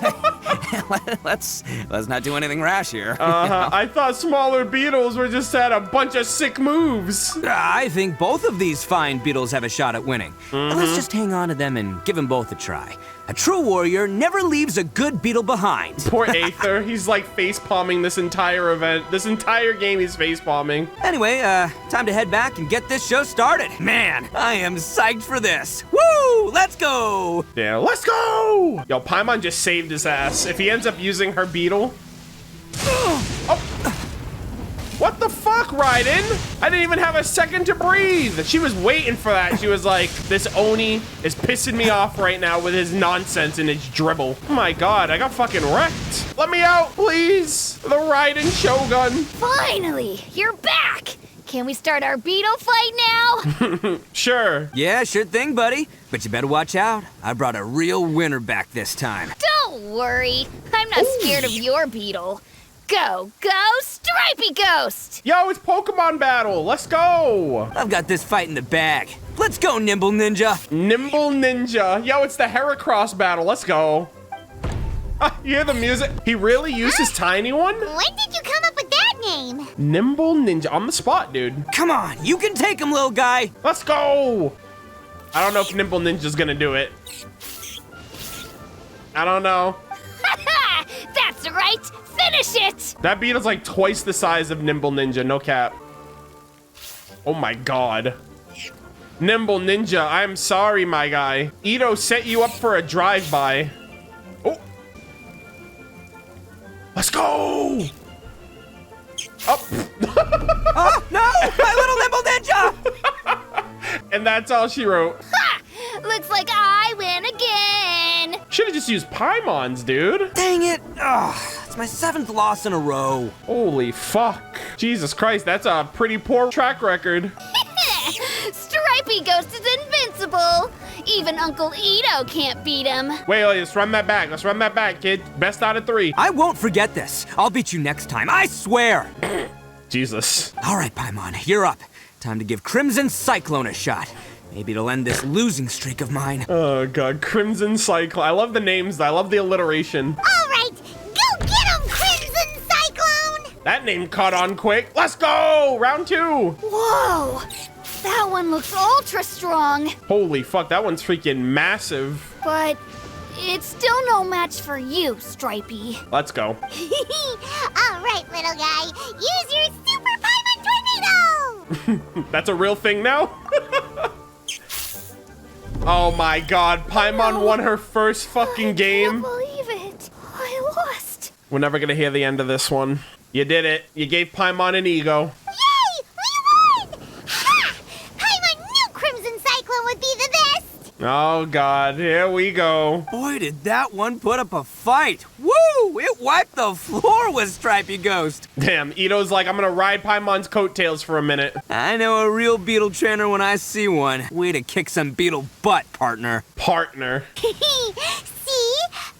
Let's not do anything rash here. I thought smaller beetles were just had a bunch of sick moves. I think both of these fine beetles have a shot at winning. Let's just hang on to them and give them both a try. A true warrior never leaves a good beetle behind. Poor Aether. He's like face palming this entire event. This entire game he's face palming. Anyway, time to head back and get this show started. Man, I am psyched for this. Woo! Let's go! Yeah, let's go! Yo, Paimon just saved his ass. If he ends up using her Beetle. Oh. What the fuck, Raiden? I didn't even have a second to breathe. She was waiting for that. She was like, this Oni is pissing me off right now with his nonsense and his dribble. Oh my god, I got fucking wrecked. Let me out, please. The Raiden Shogun. Finally, you're back. Can we start our Beetle fight now? Sure. Yeah, sure thing, buddy. But you better watch out. I brought a real winner back this time. Don't worry. I'm not scared of your Beetle. Go, Stripey Ghost! Yo, it's Pokemon battle. Let's go. I've got this fight in the bag. Let's go, Nimble Ninja. Nimble Ninja. Yo, it's the Heracross battle. Let's go. You hear the music? He really used his tiny one? When did you come up with that name? Nimble Ninja. On the spot, dude. Come on, you can take him, little guy. Let's go. I don't know if Nimble Ninja's gonna do it. I don't know. That's right! Finish it! That Beetle's like twice the size of Nimble Ninja, no cap. Oh my god. Nimble Ninja, I'm sorry, my guy. Itto set you up for a drive-by. Oh. Let's go! Up. Oh, no! My little Nimble Ninja! And that's all she wrote. Ha! Looks like I win again! Should've just used Paimons, dude. Dang it. Ugh, it's my 7th loss in a row. Holy fuck. Jesus Christ, that's a pretty poor track record. Stripey Ghost is invincible! Even Uncle Itto can't beat him. Wait, let's run that back. Let's run that back, kid. Best out of 3. I won't forget this. I'll beat you next time, I swear. Jesus. All right, Paimon, you're up. Time to give Crimson Cyclone a shot. Maybe it'll end this losing streak of mine. Oh god, Crimson Cyclone. I love the names. I love the alliteration. All right, go get him, Crimson Cyclone! That name caught on quick. Let's go! Round 2. Whoa! That one looks ultra strong. Holy fuck, that one's freaking massive. But it's still no match for you, Stripey. Let's go. All right, little guy, use your Super Paimon Tornado! That's a real thing now? Oh my god, Paimon won her first fucking I game. can't believe it. I lost. We're never gonna hear the end of this one. You did it. You gave Paimon an ego. Yay! We won! Ha! Paimon knew Crimson Cyclone would be the best! Oh god, here we go. Boy, did that one put up a fight. Woo! It wiped the floor with Stripey Ghost. Damn, Itto's like, I'm gonna ride Paimon's coattails for a minute. I know a real beetle trainer when I see one. Way to kick some beetle butt, partner. Partner. See?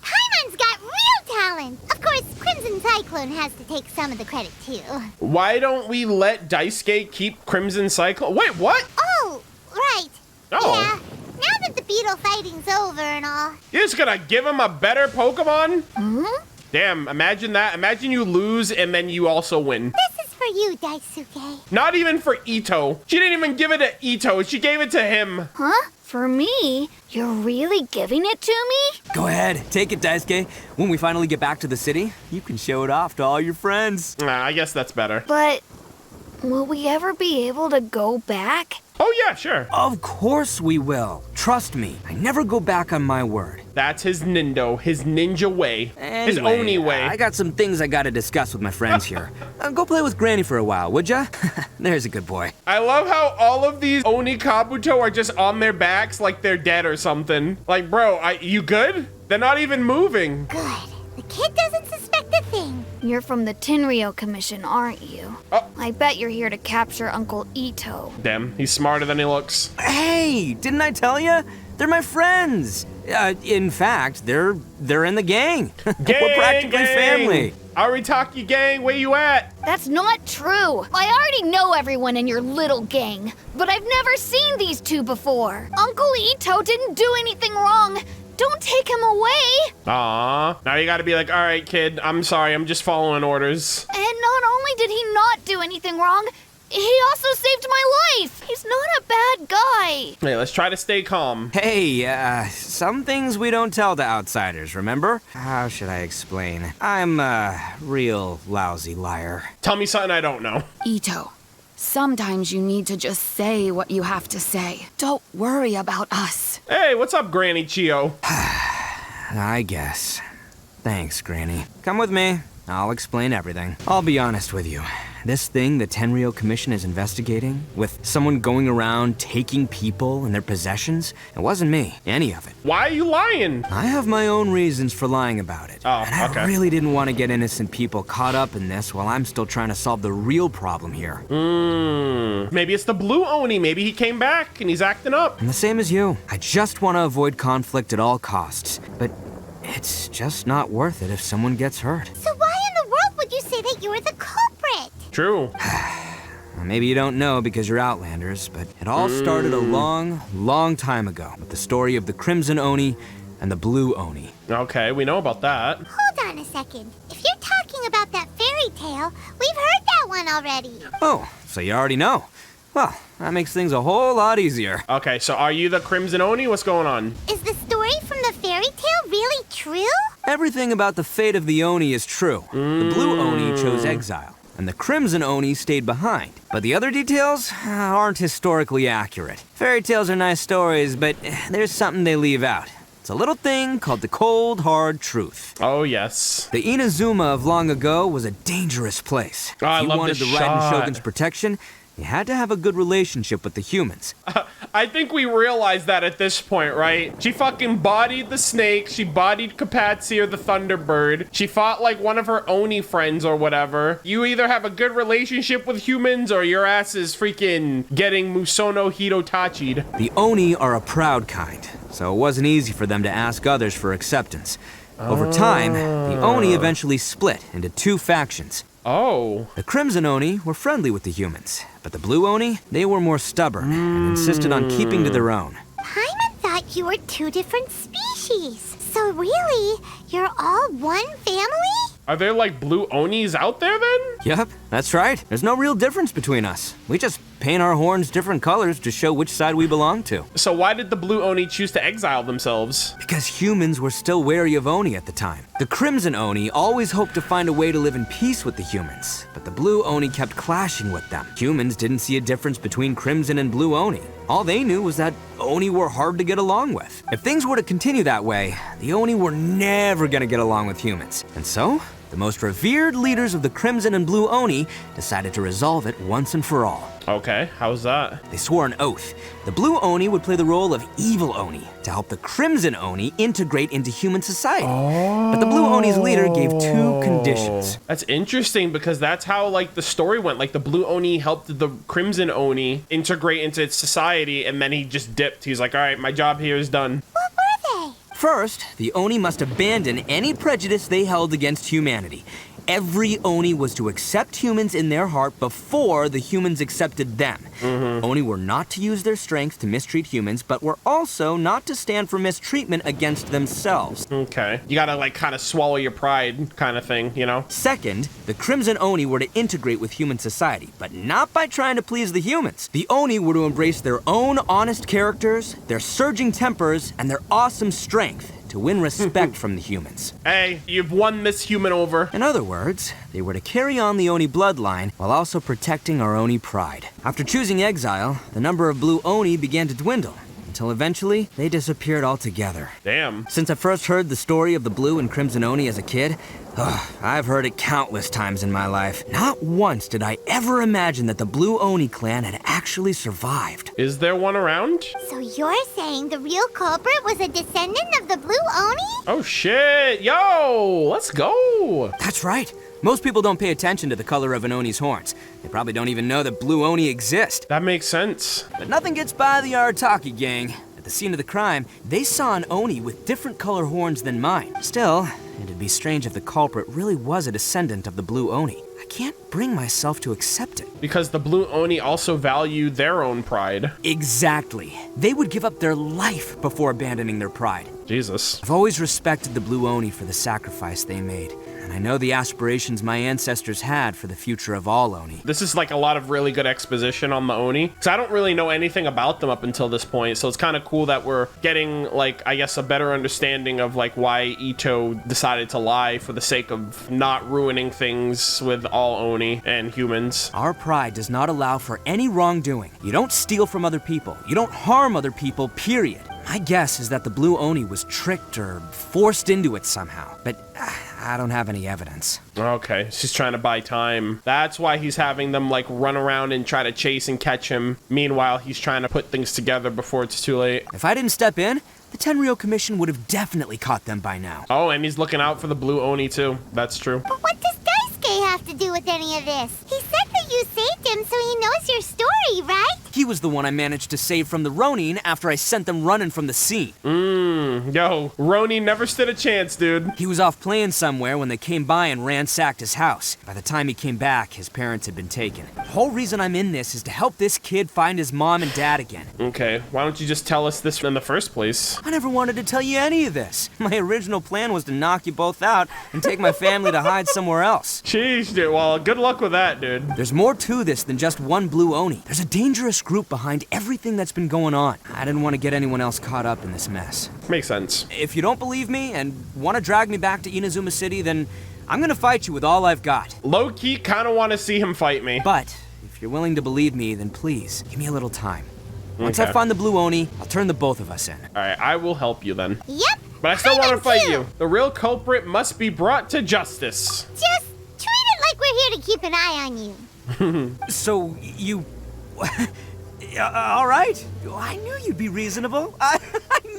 Paimon's got real talent! Of course, Crimson Cyclone has to take some of the credit, too. Why don't we let Daisuke keep Crimson Cyclone? Wait, what? Oh, right. Oh. Yeah, now that the beetle fighting's over and all. You're just gonna give him a better Pokemon? Mm-hmm. Damn, imagine that. Imagine you lose and then you also win. This is for you, Daisuke. Not even for Itto. She didn't even give it to Itto. She gave it to him. Huh? For me? You're really giving it to me? Go ahead, take it, Daisuke. When we finally get back to the city, you can show it off to all your friends. Nah, I guess that's better. But will we ever be able to go back? Oh yeah, sure. Of course we will. Trust me, I never go back on my word. That's his Nindo, his ninja way, his Anyway, Oni way. I got some things I gotta discuss with my friends here. Go play with Granny for a while, would ya? There's a good boy. I love how all of these Oni Kabuto are just on their backs like they're dead or something. Like, bro, you good? They're not even moving. Good. The kid doesn't suspect a thing. You're from the Tenryou Commission, aren't you? Oh. I bet you're here to capture Uncle Itto. Damn, he's smarter than he looks. Hey, didn't I tell ya? They're my friends. In fact, they're in the gang. We're practically family. Arataki gang, where you at? That's not true. I already know everyone in your little gang, but I've never seen these two before. Uncle Itto didn't do anything wrong. Don't take him away. Aw. Now you gotta be like, all right, kid, I'm sorry, I'm just following orders. And not only did he not do anything wrong, he also saved my life. He's not a bad guy. Hey, let's try to stay calm. Hey, some things we don't tell to outsiders, remember? How should I explain? I'm a real lousy liar. Tell me something I don't know. Itto, sometimes you need to just say what you have to say. Don't worry about us. Hey, what's up, Granny Chio? I guess. Thanks, Granny. Come with me. I'll explain everything. I'll be honest with you. This thing the Tenryou Commission is investigating, with someone going around taking people and their possessions, it wasn't me, any of it. Why are you lying? I have my own reasons for lying about it. Oh, and okay. I really didn't want to get innocent people caught up in this while I'm still trying to solve the real problem here. Maybe it's the blue Oni. Maybe he came back and he's acting up. And the same as you. I just want to avoid conflict at all costs. But it's just not worth it if someone gets hurt. So why in the world would you say that you were the culprit? True. Maybe you don't know because you're Outlanders, but it all started a long, long time ago with the story of the Crimson Oni and the Blue Oni. Okay, we know about that. Hold on a second. If you're talking about that fairy tale, we've heard that one already. Oh, so you already know. Well, that makes things a whole lot easier. Okay, so are you the Crimson Oni? What's going on? Is the story from the fairy tale really true? Everything about the fate of the Oni is true. The Blue Oni chose exile, and the Crimson Oni stayed behind. But the other details aren't historically accurate. Fairy tales are nice stories, but there's something they leave out. It's a little thing called the cold, hard truth. Oh, yes. The Inazuma of long ago was a dangerous place. Oh, I if you love wanted this the Raiden shot. Shogun's protection, you had to have a good relationship with the humans. I think we realize that at this point, right? She fucking bodied the snake. She bodied Kapatsy or the Thunderbird. She fought like one of her Oni friends or whatever. You either have a good relationship with humans or your ass is freaking getting Musono Hitotachi'd. The Oni are a proud kind, so it wasn't easy for them to ask others for acceptance. Over time, the Oni eventually split into two factions. Oh. The Crimson Oni were friendly with the humans, but the Blue Oni, they were more stubborn and insisted on keeping to their own. Paimon thought you were two different species. So really, you're all one family? Are there like blue Onis out there then? Yep, that's right. There's no real difference between us. We just paint our horns different colors to show which side we belong to. So why did the blue Oni choose to exile themselves? Because humans were still wary of Oni at the time. The Crimson Oni always hoped to find a way to live in peace with the humans, but the Blue Oni kept clashing with them. Humans didn't see a difference between Crimson and Blue Oni. All they knew was that Oni were hard to get along with. If things were to continue that way, the Oni were never gonna get along with humans. And so, the most revered leaders of the Crimson and Blue Oni decided to resolve it once and for all. Okay, how's that? They swore an oath. The Blue Oni would play the role of evil Oni to help the Crimson Oni integrate into human society. But the Blue Oni's leader gave two conditions. That's interesting because that's how like the story went. Like the blue Oni helped the Crimson Oni integrate into its society and then he just dipped. He's like, all right, my job here is done. What were they? First, the Oni must abandon any prejudice they held against humanity. Every Oni was to accept humans in their heart before the humans accepted them. Oni were not to use their strength to mistreat humans, but were also not to stand for mistreatment against themselves. Okay. You gotta like kind of swallow your pride kind of thing, you know? Second, the Crimson Oni were to integrate with human society, but not by trying to please the humans. The Oni were to embrace their own honest characters, their surging tempers, and their awesome strength to win respect from the humans. Hey, you've won this human over. In other words, they were to carry on the Oni bloodline while also protecting our Oni pride. After choosing exile, the number of Blue Oni began to dwindle, until eventually they disappeared altogether. Damn. Since I first heard the story of the Blue and Crimson Oni as a kid, I've heard it countless times in my life. Not once did I ever imagine that the Blue Oni clan had actually survived. Is there one around? So you're saying the real culprit was a descendant of the Blue Oni? Oh shit. Yo, let's go. That's right. Most people don't pay attention to the color of an Oni's horns. They probably don't even know that Blue Oni exist. That makes sense. But nothing gets by the Arataki gang. At the scene of the crime, they saw an Oni with different color horns than mine. Still, it'd be strange if the culprit really was a descendant of the Blue Oni. I can't bring myself to accept it. Because the blue Oni also value their own pride. Exactly. They would give up their life before abandoning their pride. Jesus. I've always respected the Blue Oni for the sacrifice they made. and I know the aspirations my ancestors had for the future of all Oni. This is like a lot of really good exposition on the Oni, because I don't really know anything about them up until this point, so it's kind of cool that we're getting, like, I guess a better understanding of like why Itto decided to lie for the sake of not ruining things with all Oni and humans. Our pride does not allow for any wrongdoing. You don't steal from other people. You don't harm other people, period. My guess is that the Blue Oni was tricked or forced into it somehow, but I don't have any evidence. Okay, she's trying to buy time. That's why he's having them like run around and try to chase and catch him. Meanwhile, he's trying to put things together before it's too late. If I didn't step in, the Tenryou Commission would have definitely caught them by now. Oh, and he's looking out for the Blue Oni too. That's true. But what does Daisuke have to do with any of this? He said that you saved him so he knows your story, right? He was the one I managed to save from the Ronin after I sent them running from the scene. Yo, Ronin never stood a chance, dude. He was off playing somewhere when they came by and ransacked his house. By the time he came back, his parents had been taken. The whole reason I'm in this is to help this kid find his mom and dad again. Okay, why don't you just tell us this in the first place? I never wanted to tell you any of this. My original plan was to knock you both out and take my family to hide somewhere else. Jeez, dude. Well, good luck with that, dude. There's more to this than just one Blue Oni. There's a dangerous group behind everything that's been going on. I didn't want to get anyone else caught up in this mess. Makes sense. If you don't believe me and want to drag me back to Inazuma City, then I'm gonna fight you with all I've got. Low-key, kind of want to see him fight me. But if you're willing to believe me, then please, give me a little time. Once Okay. I find the Blue Oni, I'll turn the both of us in. All right, I will help you then. Yep. But I still want to I'm fight too. you. The real culprit must be brought to justice. Just treat it like we're here to keep an eye on you. So, you... all right. I knew you'd be reasonable. I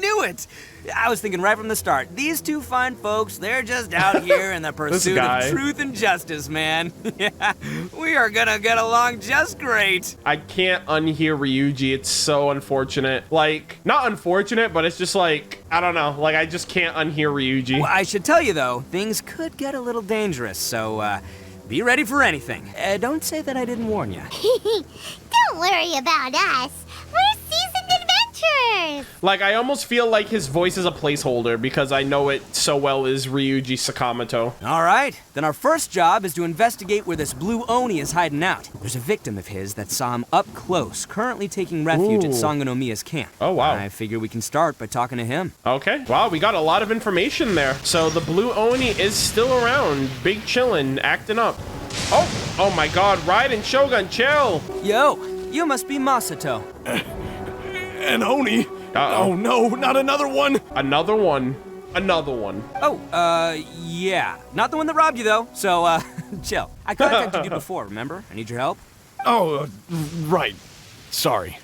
knew it. I was thinking right from the start, these two fine folks, they're just out here in the pursuit guy. of truth and justice, man. Yeah, we are gonna get along just great. I can't unhear Ryuji. It's so unfortunate. Like, not unfortunate, but it's just like, I don't know. Like, I just can't unhear Ryuji. Well, I should tell you, though, things could get a little dangerous, so, be ready for anything. Don't say that I didn't warn you. Don't worry about us. We're seasoned adventurers. Like, I almost feel like his voice is a placeholder because I know it so well is Ryuji Sakamoto. All right, then our first job is to investigate where this Blue Oni is hiding out. There's a victim of his that saw him up close, currently taking refuge at Ooh. Sangonomiya's camp. Oh, wow. I figure we can start by talking to him. Okay. Wow, we got a lot of information there. So the Blue Oni is still around, big chillin', acting up. Oh my god, Raiden Shogun, chill. Yo, you must be Masato. An Oni? Oh no, not another one! Another one. Another one. Oh, yeah. Not the one that robbed you, though, so, chill. I contacted you before, remember? I need your help. Oh, right. Sorry.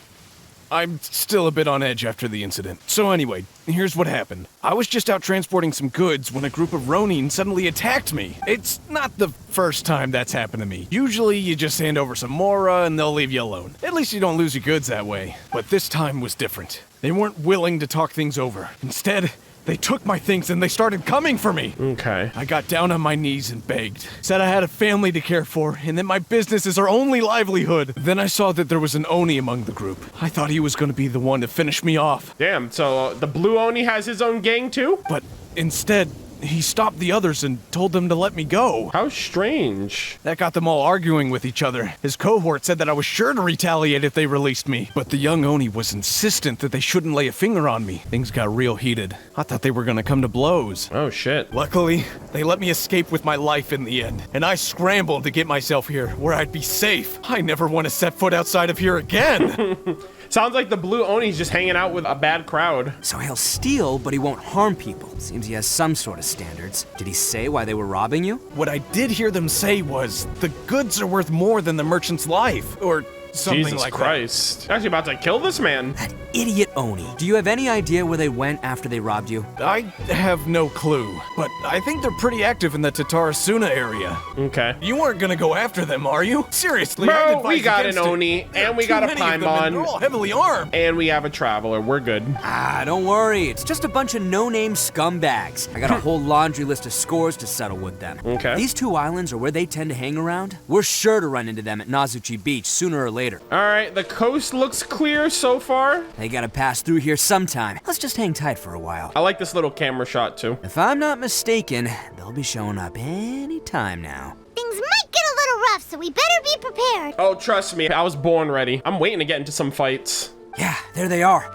I'm still a bit on edge after the incident. So anyway, here's what happened. I was just out transporting some goods when a group of Ronin suddenly attacked me. It's not the first time that's happened to me. Usually you just hand over some Mora and they'll leave you alone. At least you don't lose your goods that way. But this time was different. They weren't willing to talk things over. Instead, they took my things and they started coming for me. Okay. I got down on my knees and begged. Said I had a family to care for and that my business is our only livelihood. Then I saw that there was an Oni among the group. I thought he was going to be the one to finish me off. Damn, so the Blue Oni has his own gang too? But instead, he stopped the others and told them to let me go. How strange. That got them all arguing with each other. His cohort said that I was sure to retaliate if they released me. But the young Oni was insistent that they shouldn't lay a finger on me. Things got real heated. I thought they were gonna come to blows. Oh shit. Luckily, they let me escape with my life in the end. And I scrambled to get myself here, where I'd be safe. I never want to set foot outside of here again. Sounds like the Blue Oni's just hanging out with a bad crowd. So he'll steal, but he won't harm people. Seems he has some sort of standards. Did he say why they were robbing you? What I did hear them say was, the goods are worth more than the merchant's life, or something Jesus like Christ. Actually about to kill this man. That idiot Oni. Do you have any idea where they went after they robbed you? that. I have no clue, but I think they're pretty active in the Tatarasuna area. Okay. You aren't gonna go after them, are you? Seriously, I'd Bro, advise we got an against it. Oni, There and are we too got a many of them, and they're all Paimon, heavily armed. and we have a Traveler. We're good. Ah, don't worry. It's just a bunch of no-name scumbags. I got a whole laundry list of scores to settle with them. Okay. These two islands are where they tend to hang around. We're sure to run into them at Nazuchi Beach sooner or later. All right, the coast looks clear so far. They gotta pass through here sometime. Let's just hang tight for a while. I like this little camera shot too. If I'm not mistaken, they'll They'll be showing up any time now. Things might get a little rough, so we better be prepared. Oh, trust me, I was born ready. I'm waiting to get into some fights. Yeah, there they are.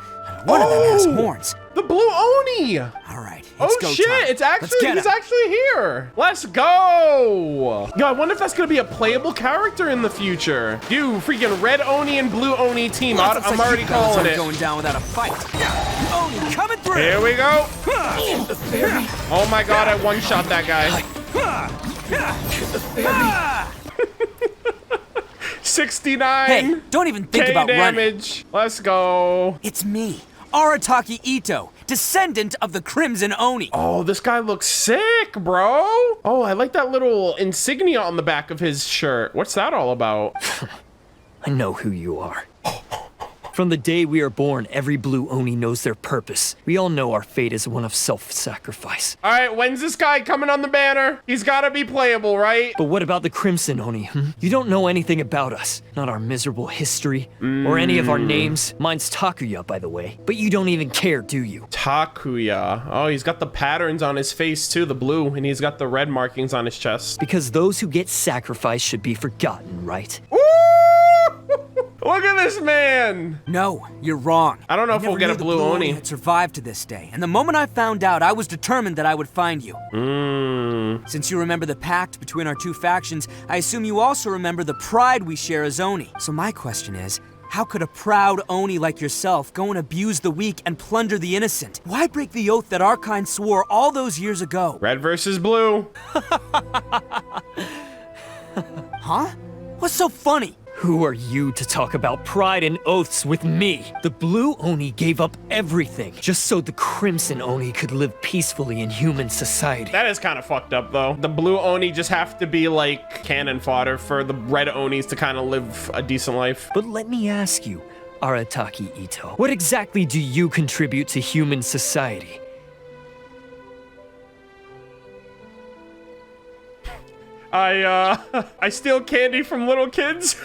One of them has horns. The blue Oni! All right, Oh it's go shit, time. it's actually, Let's get he's him. actually here. Let's go. Yo, I wonder if that's gonna be a playable character in the future. Dude, freaking red Oni and blue Oni team. Well, I'm already calling it. Going down without a fight. Oni coming through. Here we go. Oh my god, I one-shot that guy. 69. Hey, don't even think about damage. Let's go. It's me, Arataki Itto, descendant of the Crimson Oni. Oh, this guy looks sick, bro. Oh, I like that little insignia on the back of his shirt. What's that all about? I know who you are. From the day we are born, every blue Oni knows their purpose. We all know our fate is one of self-sacrifice. All right, when's this guy coming on the banner? He's gotta be playable, right? But what about the Crimson Oni? You don't know anything about us. Not our miserable history, or any of our names. Mine's Takuya, by the way. But you don't even care, do you? Takuya. Oh, he's got the patterns on his face too, the blue, and he's got the red markings on his chest. Because those who get sacrificed should be forgotten, right? Ooh! Look at this man! No, you're wrong. I don't know if we'll get a blue Oni. Had survived to this day, and the moment I found out, I was determined that I would find you. Since you remember the pact between our two factions, I assume you also remember the pride we share as Oni. So my question is, how could a proud Oni like yourself go and abuse the weak and plunder the innocent? Why break the oath that our kind swore all those years ago? Red versus blue. Huh? What's so funny? Who are you to talk about pride and oaths with me? The blue Oni gave up everything just so the Crimson Oni could live peacefully in human society. That is kind of fucked up, though. The blue Oni just have to be like cannon fodder for the red Onis to kind of live a decent life. But let me ask you, Arataki Itto, what exactly do you contribute to human society? I steal candy from little kids.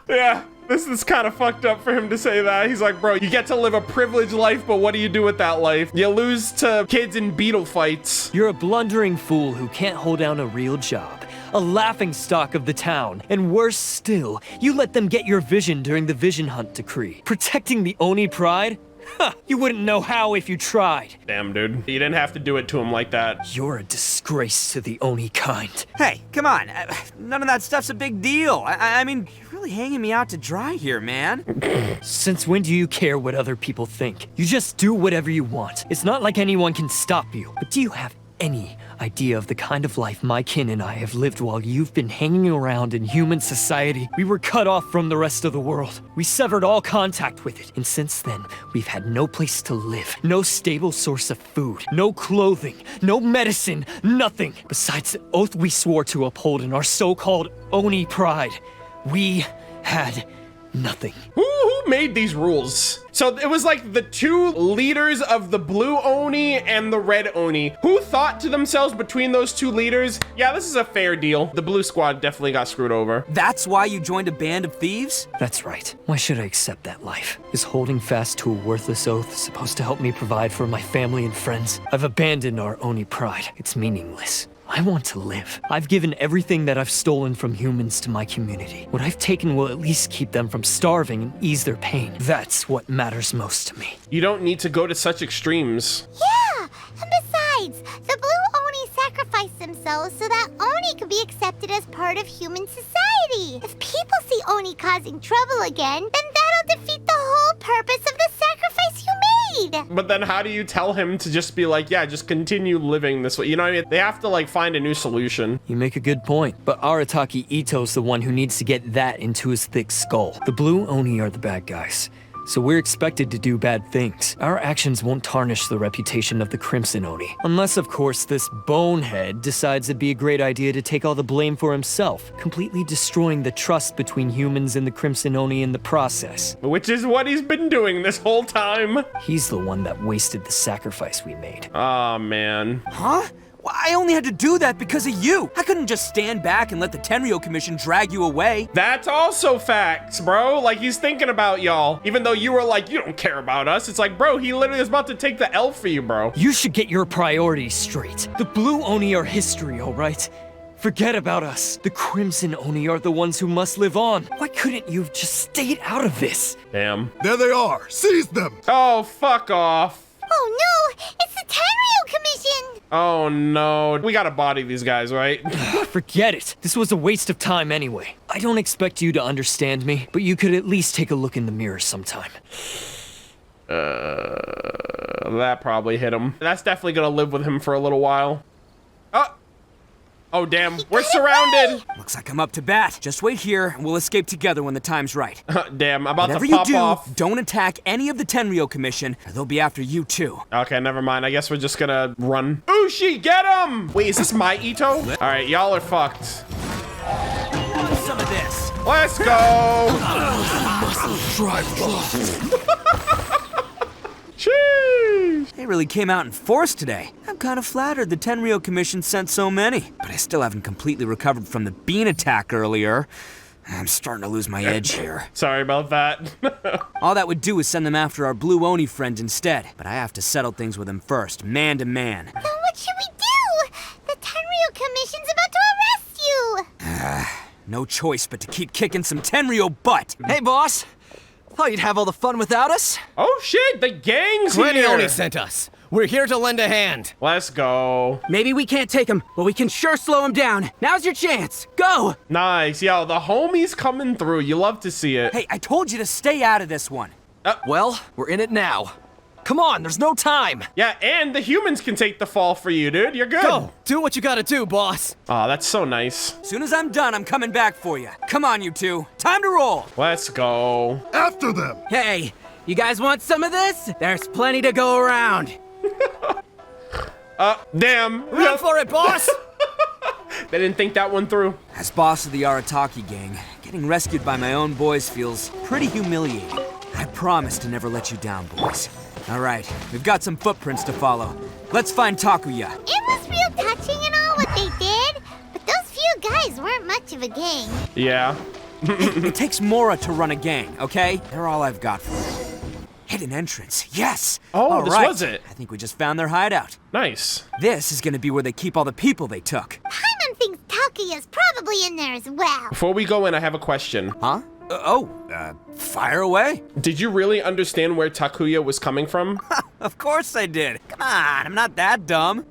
Yeah, this is kind of fucked up for him to say that. He's like, bro, you get to live a privileged life, but what do you do with that life? You lose to kids in Beetle fights. You're a blundering fool who can't hold down a real job, a laughingstock of the town, and worse still, you let them get your vision during the Vision Hunt decree. Protecting the Oni pride? Huh, you wouldn't know how if you tried. Damn, dude. You didn't have to do it to him like that. You're a disgrace to the Oni kind. Hey, come on. None of that stuff's a big deal. I mean, you're really hanging me out to dry here, man. Since when do you care what other people think? You just do whatever you want. It's not like anyone can stop you. But do you have any idea of the kind of life my kin and I have lived while you've been hanging around in human society? We were cut off from the rest of the world. We severed all contact with it. And since then, we've had no place to live, no stable source of food, no clothing, no medicine, nothing. Besides the oath we swore to uphold in our so-called Oni pride, we had nothing. Who made these rules? So it was like the two leaders of the blue Oni and the red Oni. Who thought to themselves between those two leaders, yeah, this is a fair deal. The blue squad definitely got screwed over. That's why you joined a band of thieves? That's right. Why should I accept that life? Is holding fast to a worthless oath supposed to help me provide for my family and friends? I've abandoned our Oni pride. It's meaningless. I want to live. I've given everything that I've stolen from humans to my community. What I've taken will at least keep them from starving and ease their pain. That's what matters most to me. You don't need to go to such extremes. Yeah, and besides, the blue Oni sacrificed themselves so that Oni could be accepted as part of human society. If people see Oni causing trouble again, then that'll defeat the whole purpose of the sacrifice you made. But then how do you tell him to just be like, yeah, just continue living this way? You know what I mean? They have to like find a new solution. You make a good point, but Arataki Itto's the one who needs to get that into his thick skull. The blue Oni are the bad guys, so we're expected to do bad things. Our actions won't tarnish the reputation of the Crimson Oni. Unless, of course, this bonehead decides it'd be a great idea to take all the blame for himself, completely destroying the trust between humans and the Crimson Oni in the process. Which is what he's been doing this whole time. He's the one that wasted the sacrifice we made. Aw, man. Huh? Well, I only had to do that because of you. I couldn't just stand back and let the Tenryou Commission drag you away. That's also facts, bro. Like, he's thinking about y'all. Even though you were like, you don't care about us. It's like, bro, he literally is about to take the L for you, bro. You should get your priorities straight. The Blue Oni are history, all right? Forget about us. The Crimson Oni are the ones who must live on. Why couldn't you have just stayed out of this? Damn. There they are. Seize them. Oh, fuck off. Oh no, it's the Tenryou Commission! Oh no. We gotta body these guys, right? Forget it. This was a waste of time anyway. I don't expect you to understand me, but you could at least take a look in the mirror sometime. That probably hit him. That's definitely gonna live with him for a little while. Oh, damn. We're surrounded. Looks like I'm up to bat. Just wait here, and we'll escape together when the time's right. Damn, I'm about Whatever to pop you do, off. Don't attack any of the Tenryou Commission, or they'll be after you too. Okay, never mind. I guess we're just gonna run. Ushi, get him! Wait, is this my Itto? All right, y'all are fucked. Some of this. Let's go! Sheesh! They really came out in force today. I'm kind of flattered the Tenryou Commission sent so many, but I still haven't completely recovered from the bean attack earlier. I'm starting to lose my edge here. Sorry about that. All that would do is send them after our Blue Oni friend instead, but I have to settle things with him first, man to man. Then what should we do? The Tenryou Commission's about to arrest you! No choice but to keep kicking some Tenryou butt. Hey, boss. Thought you'd have all the fun without us? Oh shit, the gang's here! Oni sent us. We're here to lend a hand. Let's go. Maybe we can't take him, but we can sure slow him down. Now's your chance. Go! Nice. Yo, the homie's coming through. You love to see it. Hey, I told you to stay out of this one. Well, we're in it now. Come on, there's no time. Yeah, and the humans can take the fall for you, dude. You're good. Go, do what you gotta do, boss. Oh, that's so nice. Soon as I'm done, I'm coming back for you. Come on, you two. Time to roll. Let's go. After them. Hey, you guys want some of this? There's plenty to go around. Damn. Run for it, boss. They didn't think that one through. As boss of the Arataki gang, getting rescued by my own boys feels pretty humiliating. I promise to never let you down, boys. All right, we've got some footprints to follow. Let's find Takuya. It was real touching and all what they did, but those few guys weren't much of a gang. Yeah. It takes Mora to run a gang, okay? They're all I've got for them. Hidden entrance, yes! Oh, all this right. was it. I think we just found their hideout. Nice. This is gonna be where they keep all the people they took. Paimon thinks Takuya's probably in there as well. Before we go in, I have a question. Huh? Fire away. Did you really understand where Takuya was coming from? Of course I did. Come on, I'm not that dumb.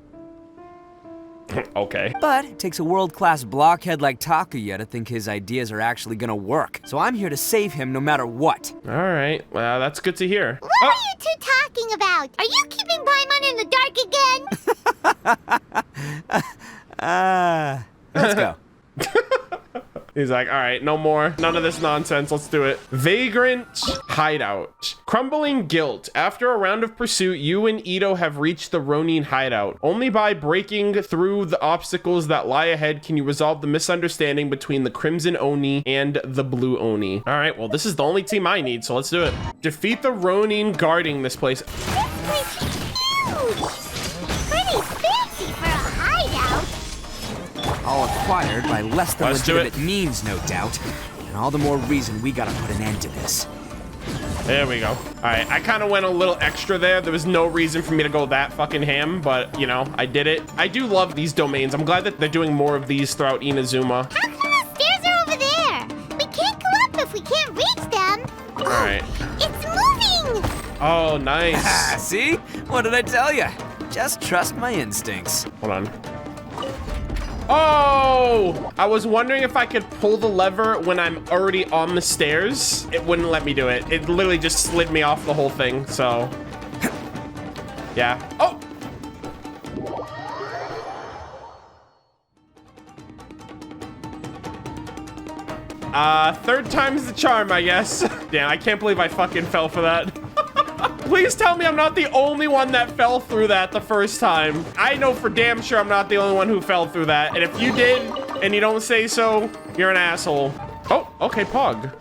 Okay. But it takes a world-class blockhead like Takuya to think his ideas are actually gonna work. So I'm here to save him no matter what. All right. Well, that's good to hear. What are you two talking about? Are you keeping Paimon in the dark again? Let's go. He's like, all right, no more. None of this nonsense. Let's do it. Vagrant hideout. Crumbling guilt. After a round of pursuit, you and Itto have reached the Ronin hideout. Only by breaking through the obstacles that lie ahead can you resolve the misunderstanding between the Crimson Oni and the Blue Oni. All right, well, this is the only team I need, so let's do it. Defeat the Ronin guarding this place. This place is huge. Pretty fancy for a hideout. All acquired by less than Let's do it. legitimate means, no doubt. And all the more reason we gotta put an end to this. There we go. All right, I kind of went a little extra there. There was no reason for me to go that fucking ham, but, you know, I did it. I do love these domains. I'm glad that they're doing more of these throughout Inazuma. How come the stairs are over there? We can't go up if we can't reach them. All right. It's moving. Oh, nice. See? What did I tell you? Just trust my instincts. Hold on. Oh! I was wondering if I could pull the lever when I'm already on the stairs. It wouldn't let me do it. It literally just slid me off the whole thing, so... Yeah. Oh! Third time's the charm, I guess. Damn, I can't believe I fucking fell for that. Please tell me I'm not the only one that fell through that the first time. I know for damn sure I'm not the only one who fell through that. And if you did, and you don't say so, you're an asshole. Oh, okay, Pog.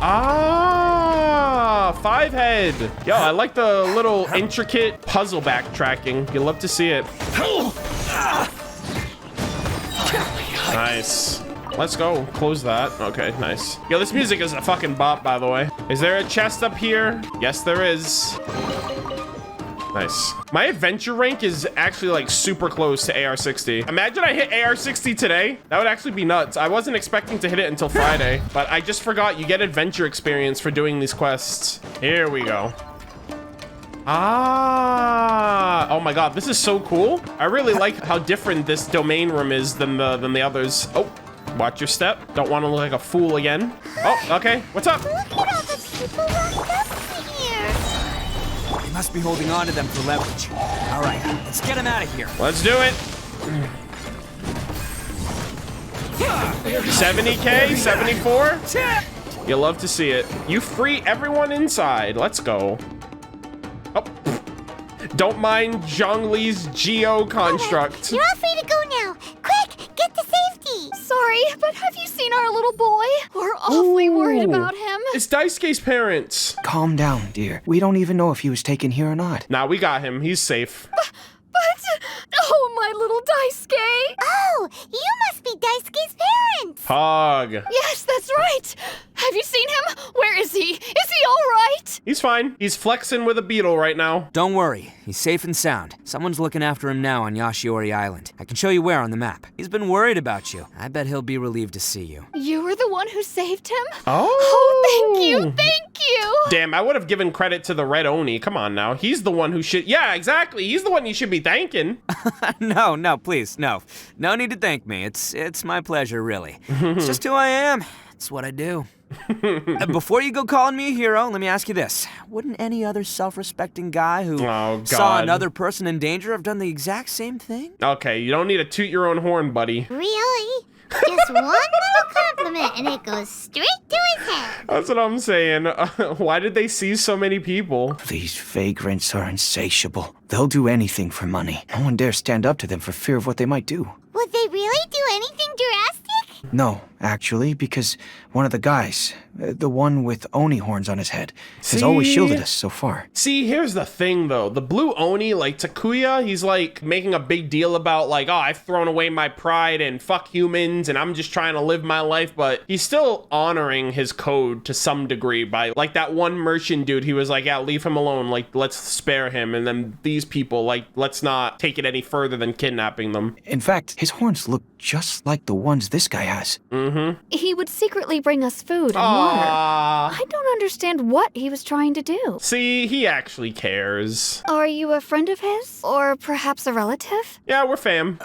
Ah, 5-head. Yo, I like the little intricate puzzle backtracking. You love to see it. Nice. Let's go. Close that. Okay, nice. Yo, this music is a fucking bop, by the way. Is there a chest up here? Yes, there is. Nice. My adventure rank is actually like super close to AR60. Imagine I hit AR60 today. That would actually be nuts. I wasn't expecting to hit it until Friday, but I just forgot you get adventure experience for doing these quests. Here we go. Ah, oh my God, this is so cool. I really like how different this domain room is than the others. Oh, watch your step. Don't want to look like a fool again. Oh, okay, what's up? Look at all the people locked up here. They must be holding on to them for leverage. All right, let's get them out of here. Let's do it. 70K, 74. You love to see it. You free everyone inside. Let's go. Oh, don't mind Zhongli's Geo construct. You're all free to go now. Quick, get to safety. Sorry, but have you seen our little boy? We're awfully worried about him. It's Daisuke's parents. Calm down, dear. We don't even know if he was taken here or not. Nah, we got him. He's safe. Oh, my little Daisuke. Oh, you must be Daisuke's parents. Pog. Yes, that's right. Have you seen him? Where is he? Is he all right? He's fine. He's flexing with a beetle right now. Don't worry, he's safe and sound. Someone's looking after him now on Yashiori Island. I can show you where on the map. He's been worried about you. I bet he'll be relieved to see you. You were the one who saved him? Oh, thank you, thank you. Damn, I would have given credit to the Red Oni. Come on now. He's the one who should... Yeah, exactly. He's the one you should be thanking. No, please, no. No need to thank me. It's my pleasure, really. It's just who I am. It's what I do. Before you go calling me a hero, let me ask you this. Wouldn't any other self-respecting guy who saw another person in danger have done the exact same thing? Okay, you don't need to toot your own horn, buddy. Really? Just one little compliment and it goes straight to his head. That's what I'm saying. Why did they seize so many people? These vagrants are insatiable. They'll do anything for money. No one dares stand up to them for fear of what they might do. Would they really do anything drastic? No, actually, because one of the guys, the one with Oni horns on his head, has always shielded us so far. See, here's the thing, though. The blue Oni, like Takuya, he's like making a big deal about like, oh, I've thrown away my pride and fuck humans and I'm just trying to live my life. But he's still honoring his code to some degree by like that one merchant dude. He was like, yeah, leave him alone. Like, let's spare him. And then these people, like, let's not take it any further than kidnapping them. In fact, his horns look just like the ones this guy has. Mm-hmm. He would secretly bring us food and water. I don't understand what he was trying to do. See, he actually cares. Are you a friend of his? Or perhaps a relative? Yeah, we're fam.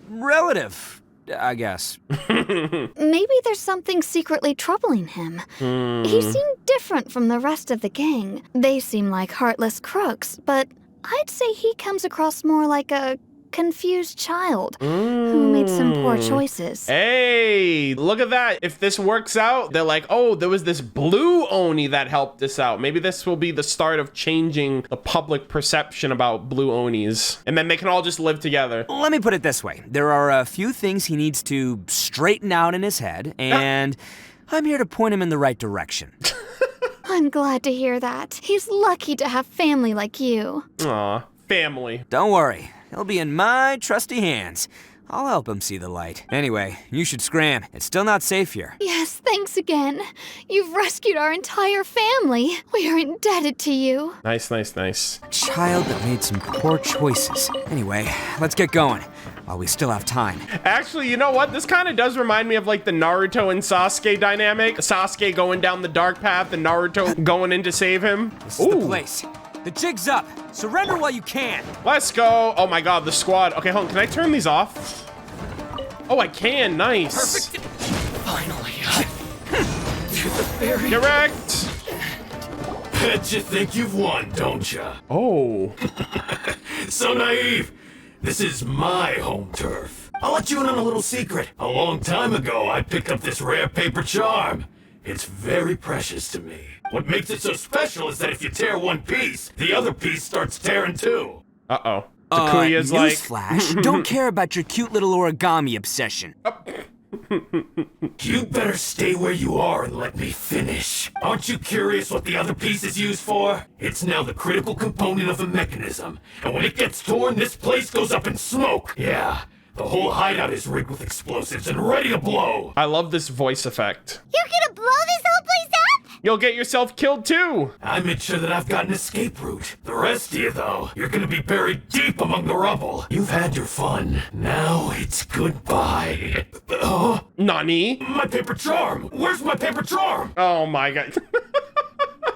Relative, I guess. Maybe there's something secretly troubling him. He seemed different from the rest of the gang. They seem like heartless crooks, but I'd say he comes across more like a confused child who made some poor choices. Hey, look at that. If this works out, they're like, oh, there was this blue Oni that helped us out. Maybe this will be the start of changing the public perception about blue Onis. And then they can all just live together. Let me put it this way. There are a few things he needs to straighten out in his head, and I'm here to point him in the right direction. I'm glad to hear that. He's lucky to have family like you. Aw, family. Don't worry. He'll be in my trusty hands. I'll help him see the light. Anyway, you should scram. It's still not safe here. Yes, thanks again. You've rescued our entire family. We are indebted to you. Nice, nice, nice. A child that made some poor choices. Anyway, let's get going while we still have time. Actually, you know what? This kind of does remind me of like the Naruto and Sasuke dynamic. Sasuke going down the dark path and Naruto going in to save him. This is the place. The jig's up. Surrender while you can. Let's go. Oh my God, the squad. Okay, hold on. Can I turn these off? Oh, I can. Nice. Perfect. Finally. To the very... Correct. Bet you think you've won, don't ya? Oh. So naive. This is my home turf. I'll let you in on a little secret. A long time ago, I picked up this rare paper charm. It's very precious to me. What makes it so special is that if you tear one piece, the other piece starts tearing too. Uh-oh. Takuya's like... Newsflash, don't care about your cute little origami obsession. You better stay where you are and let me finish. Aren't you curious what the other piece is used for? It's now the critical component of the mechanism. And when it gets torn, this place goes up in smoke. Yeah, The whole hideout is rigged with explosives and ready to blow. I love this voice effect. You're gonna blow this whole place up? You'll get yourself killed too. I made sure that I've got an escape route. The rest of you, though, you're gonna be buried deep among the rubble. You've had your fun. Now it's goodbye. Nani? My paper charm. Where's my paper charm? Oh my god.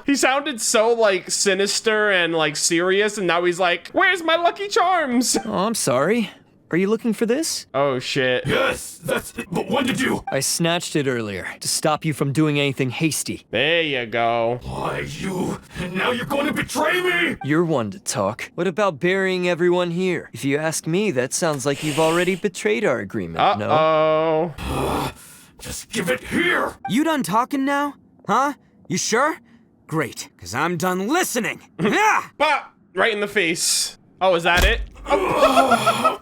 He sounded so like sinister and like serious, and now he's like, where's my lucky charms? Oh, I'm sorry. Are you looking for this? Oh shit. Yes, that's it. But when did you? I snatched it earlier to stop you from doing anything hasty. There you go. Why, you? Now you're going to betray me? You're one to talk. What about burying everyone here? If you ask me, that sounds like you've already betrayed our agreement, no? Uh-oh. Just give it here. You done talking now? Huh? You sure? Great, because I'm done listening. Yeah! Bop! Right in the face. Oh, is that it? Oh,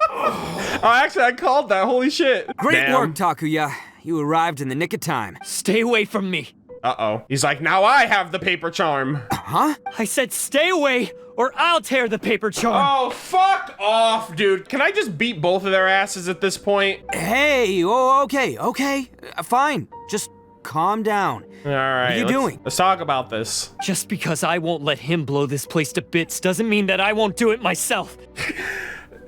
actually, I called that. Holy shit. Great work, Takuya. You arrived in the nick of time. Stay away from me. Uh-oh. He's like, now I have the paper charm. Huh? I said stay away, or I'll tear the paper charm. Oh, fuck off, dude. Can I just beat both of their asses at this point? Hey, okay. Fine. Just calm down. All right. What are you doing? Let's talk about this. Just because I won't let him blow this place to bits doesn't mean that I won't do it myself.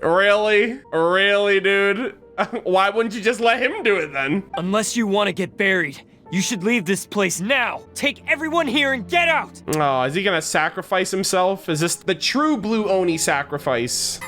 Really? Really, dude? Why wouldn't you just let him do it then? Unless you want to get buried, you should leave this place now. Take everyone here and get out. Oh, is he gonna sacrifice himself? Is this the true Blue Oni sacrifice?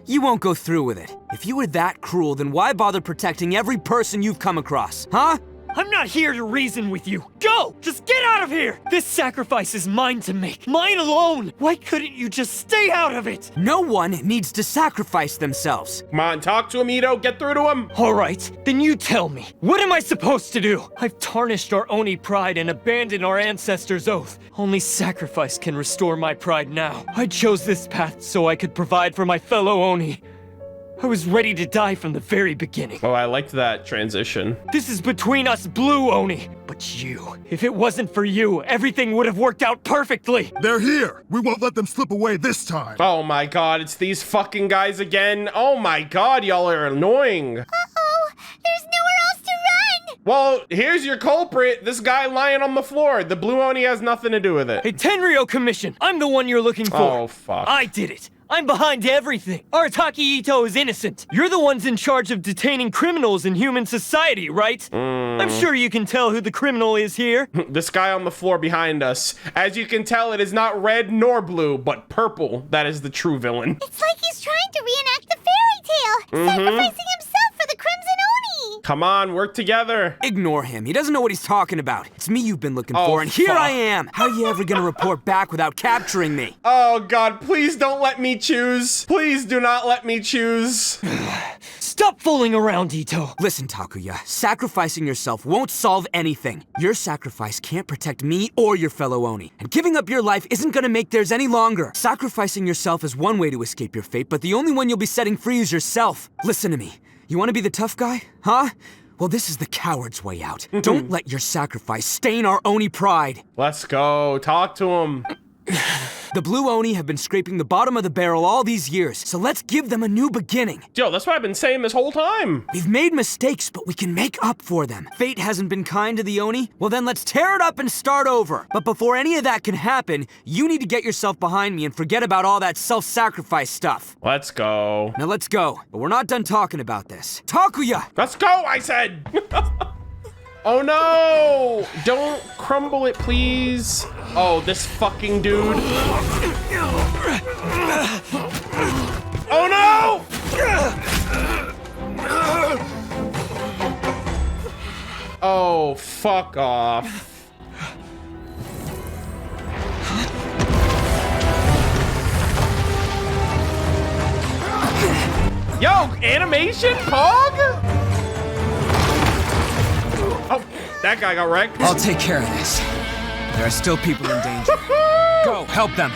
You won't go through with it. If you were that cruel, then why bother protecting every person you've come across, huh? I'm not here to reason with you. Go! Just get out of here! This sacrifice is mine to make. Mine alone! Why couldn't you just stay out of it? No one needs to sacrifice themselves. Come on, talk to him, Itto. Get through to him. All right, then you tell me. What am I supposed to do? I've tarnished our Oni pride and abandoned our ancestors' oath. Only sacrifice can restore my pride now. I chose this path so I could provide for my fellow Oni. I was ready to die from the very beginning. Oh, I liked that transition. This is between us Blue Oni. But you, if it wasn't for you, everything would have worked out perfectly. They're here. We won't let them slip away this time. Oh my god, it's these fucking guys again. Oh my god, y'all are annoying. Uh-oh, there's nowhere else to run. Well, here's your culprit, this guy lying on the floor. The Blue Oni has nothing to do with it. Hey, Tenryo Commission, I'm the one you're looking for. Oh, fuck. I did it. I'm behind everything. Arataki Itto is innocent. You're the ones in charge of detaining criminals in human society, right? I'm sure you can tell who the criminal is here. This guy on the floor behind us. As you can tell, it is not red nor blue, but purple. That is the true villain. It's like he's trying to reenact the fairy tale, sacrificing himself for the Crimson Oni. Come on, work together. Ignore him. He doesn't know what he's talking about. It's me you've been looking for, and here fuck. I am. How are you ever gonna report back without capturing me? Oh god, please don't let me choose. Please do not let me choose. Stop fooling around, Itto. Listen, Takuya, sacrificing yourself won't solve anything. Your sacrifice can't protect me or your fellow Oni, and giving up your life isn't gonna make theirs any longer. Sacrificing yourself is one way to escape your fate, but the only one you'll be setting free is yourself. Listen to me. You want to be the tough guy? Huh? Well, this is the coward's way out. Don't let your sacrifice stain our Oni pride. Let's go. Talk to him. The Blue Oni have been scraping the bottom of the barrel all these years, so let's give them a new beginning. Yo, that's what I've been saying this whole time. We've made mistakes, but we can make up for them. Fate hasn't been kind to the Oni? Well then let's tear it up and start over. But before any of that can happen, you need to get yourself behind me and forget about all that self-sacrifice stuff. Let's go. Now let's go, but we're not done talking about this. Takuya! Let's go, I said! Oh no! Don't crumble it, please. Oh, this fucking dude. Oh no! Oh, fuck off. Yo, animation? Pog? Oh, that guy got wrecked. I'll take care of this. There are still people in danger. Go, help them.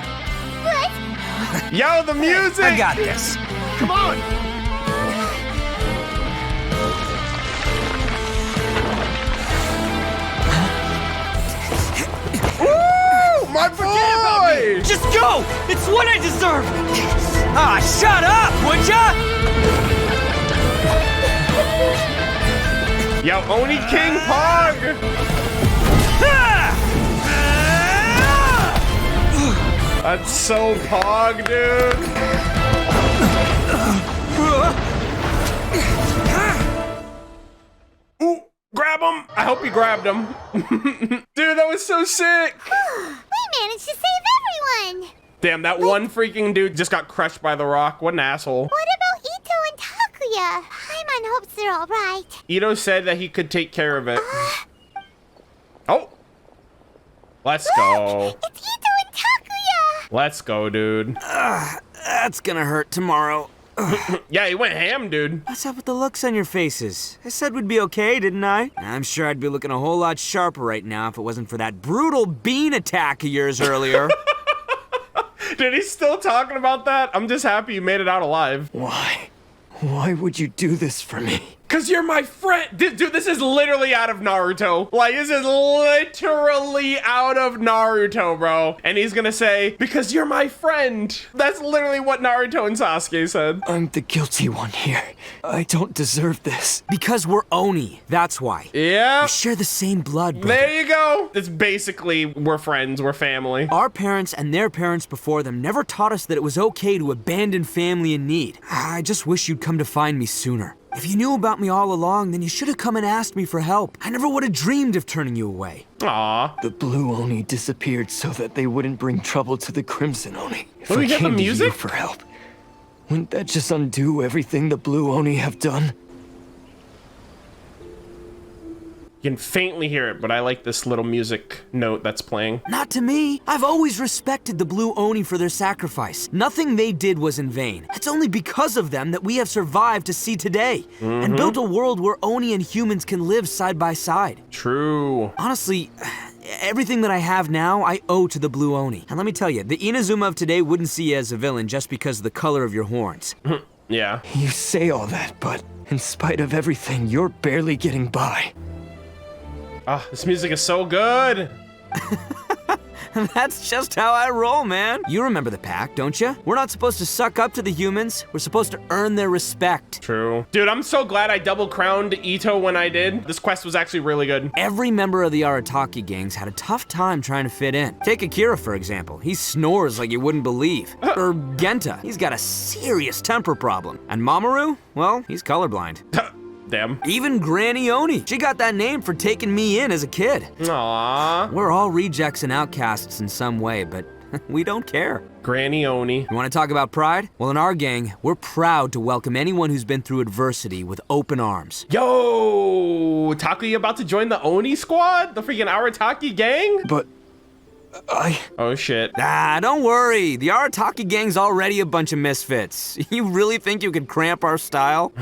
What? Yo, the music! I got this. Come on! Woo! My boy! Just go! It's what I deserve! Ah, shut up, would ya? Yo, Oni King Pog! That's so Pog, dude. Ooh, grab him. I hope you grabbed him. Dude, that was so sick. We managed to save everyone. Damn, that one freaking dude just got crushed by the rock. What an asshole. What about Itto and Takuya? I'm on hopes they're all right. Itto said that he could take care of it. Oh. Let's go. It's Itto and Takuya. Let's go, dude. That's gonna hurt tomorrow. Yeah, he went ham, dude. What's up with the looks on your faces? I said we'd be okay, didn't I? I'm sure I'd be looking a whole lot sharper right now if it wasn't for that brutal bean attack of yours earlier. Dude, he's still talking about that? I'm just happy you made it out alive. Why? Why would you do this for me? Cause you're my friend. Dude, this is literally out of Naruto. Like, this is literally out of Naruto, bro. And he's gonna say, because you're my friend. That's literally what Naruto and Sasuke said. I'm the guilty one here. I don't deserve this. Because we're Oni, that's why. Yeah. We share the same blood, brother. There you go. It's basically, we're friends, we're family. Our parents and their parents before them never taught us that it was okay to abandon family in need. I just wish you'd come to find me sooner. If you knew about me all along, then you should have come and asked me for help. I never would have dreamed of turning you away. Aww. The Blue Oni disappeared so that they wouldn't bring trouble to the Crimson Oni. If we I get the came to music you for help, wouldn't that just undo everything the Blue Oni have done? You can faintly hear it, but I like this little music note that's playing. Not to me. I've always respected the Blue Oni for their sacrifice. Nothing they did was in vain. It's only because of them that we have survived to see today and built a world where Oni and humans can live side by side. True. Honestly, everything that I have now, I owe to the Blue Oni. And let me tell you, the Inazuma of today wouldn't see you as a villain just because of the color of your horns. Yeah. You say all that, but in spite of everything, you're barely getting by. Ah, this music is so good. That's just how I roll, man. You remember the pact, don't you? We're not supposed to suck up to the humans. We're supposed to earn their respect. True. Dude, I'm so glad I double crowned Itto when I did. This quest was actually really good. Every member of the Arataki gangs had a tough time trying to fit in. Take Akira, for example. He snores like you wouldn't believe. Or Genta. He's got a serious temper problem. And Mamoru? Well, he's colorblind. Damn. Even Granny Oni. She got that name for taking me in as a kid. Aww. We're all rejects and outcasts in some way, but we don't care. Granny Oni. You want to talk about pride? Well, in our gang, we're proud to welcome anyone who's been through adversity with open arms. Yo, Takuya about to join the Oni squad? The freaking Arataki gang? But Oh shit. Don't worry. The Arataki gang's already a bunch of misfits. You really think you could cramp our style?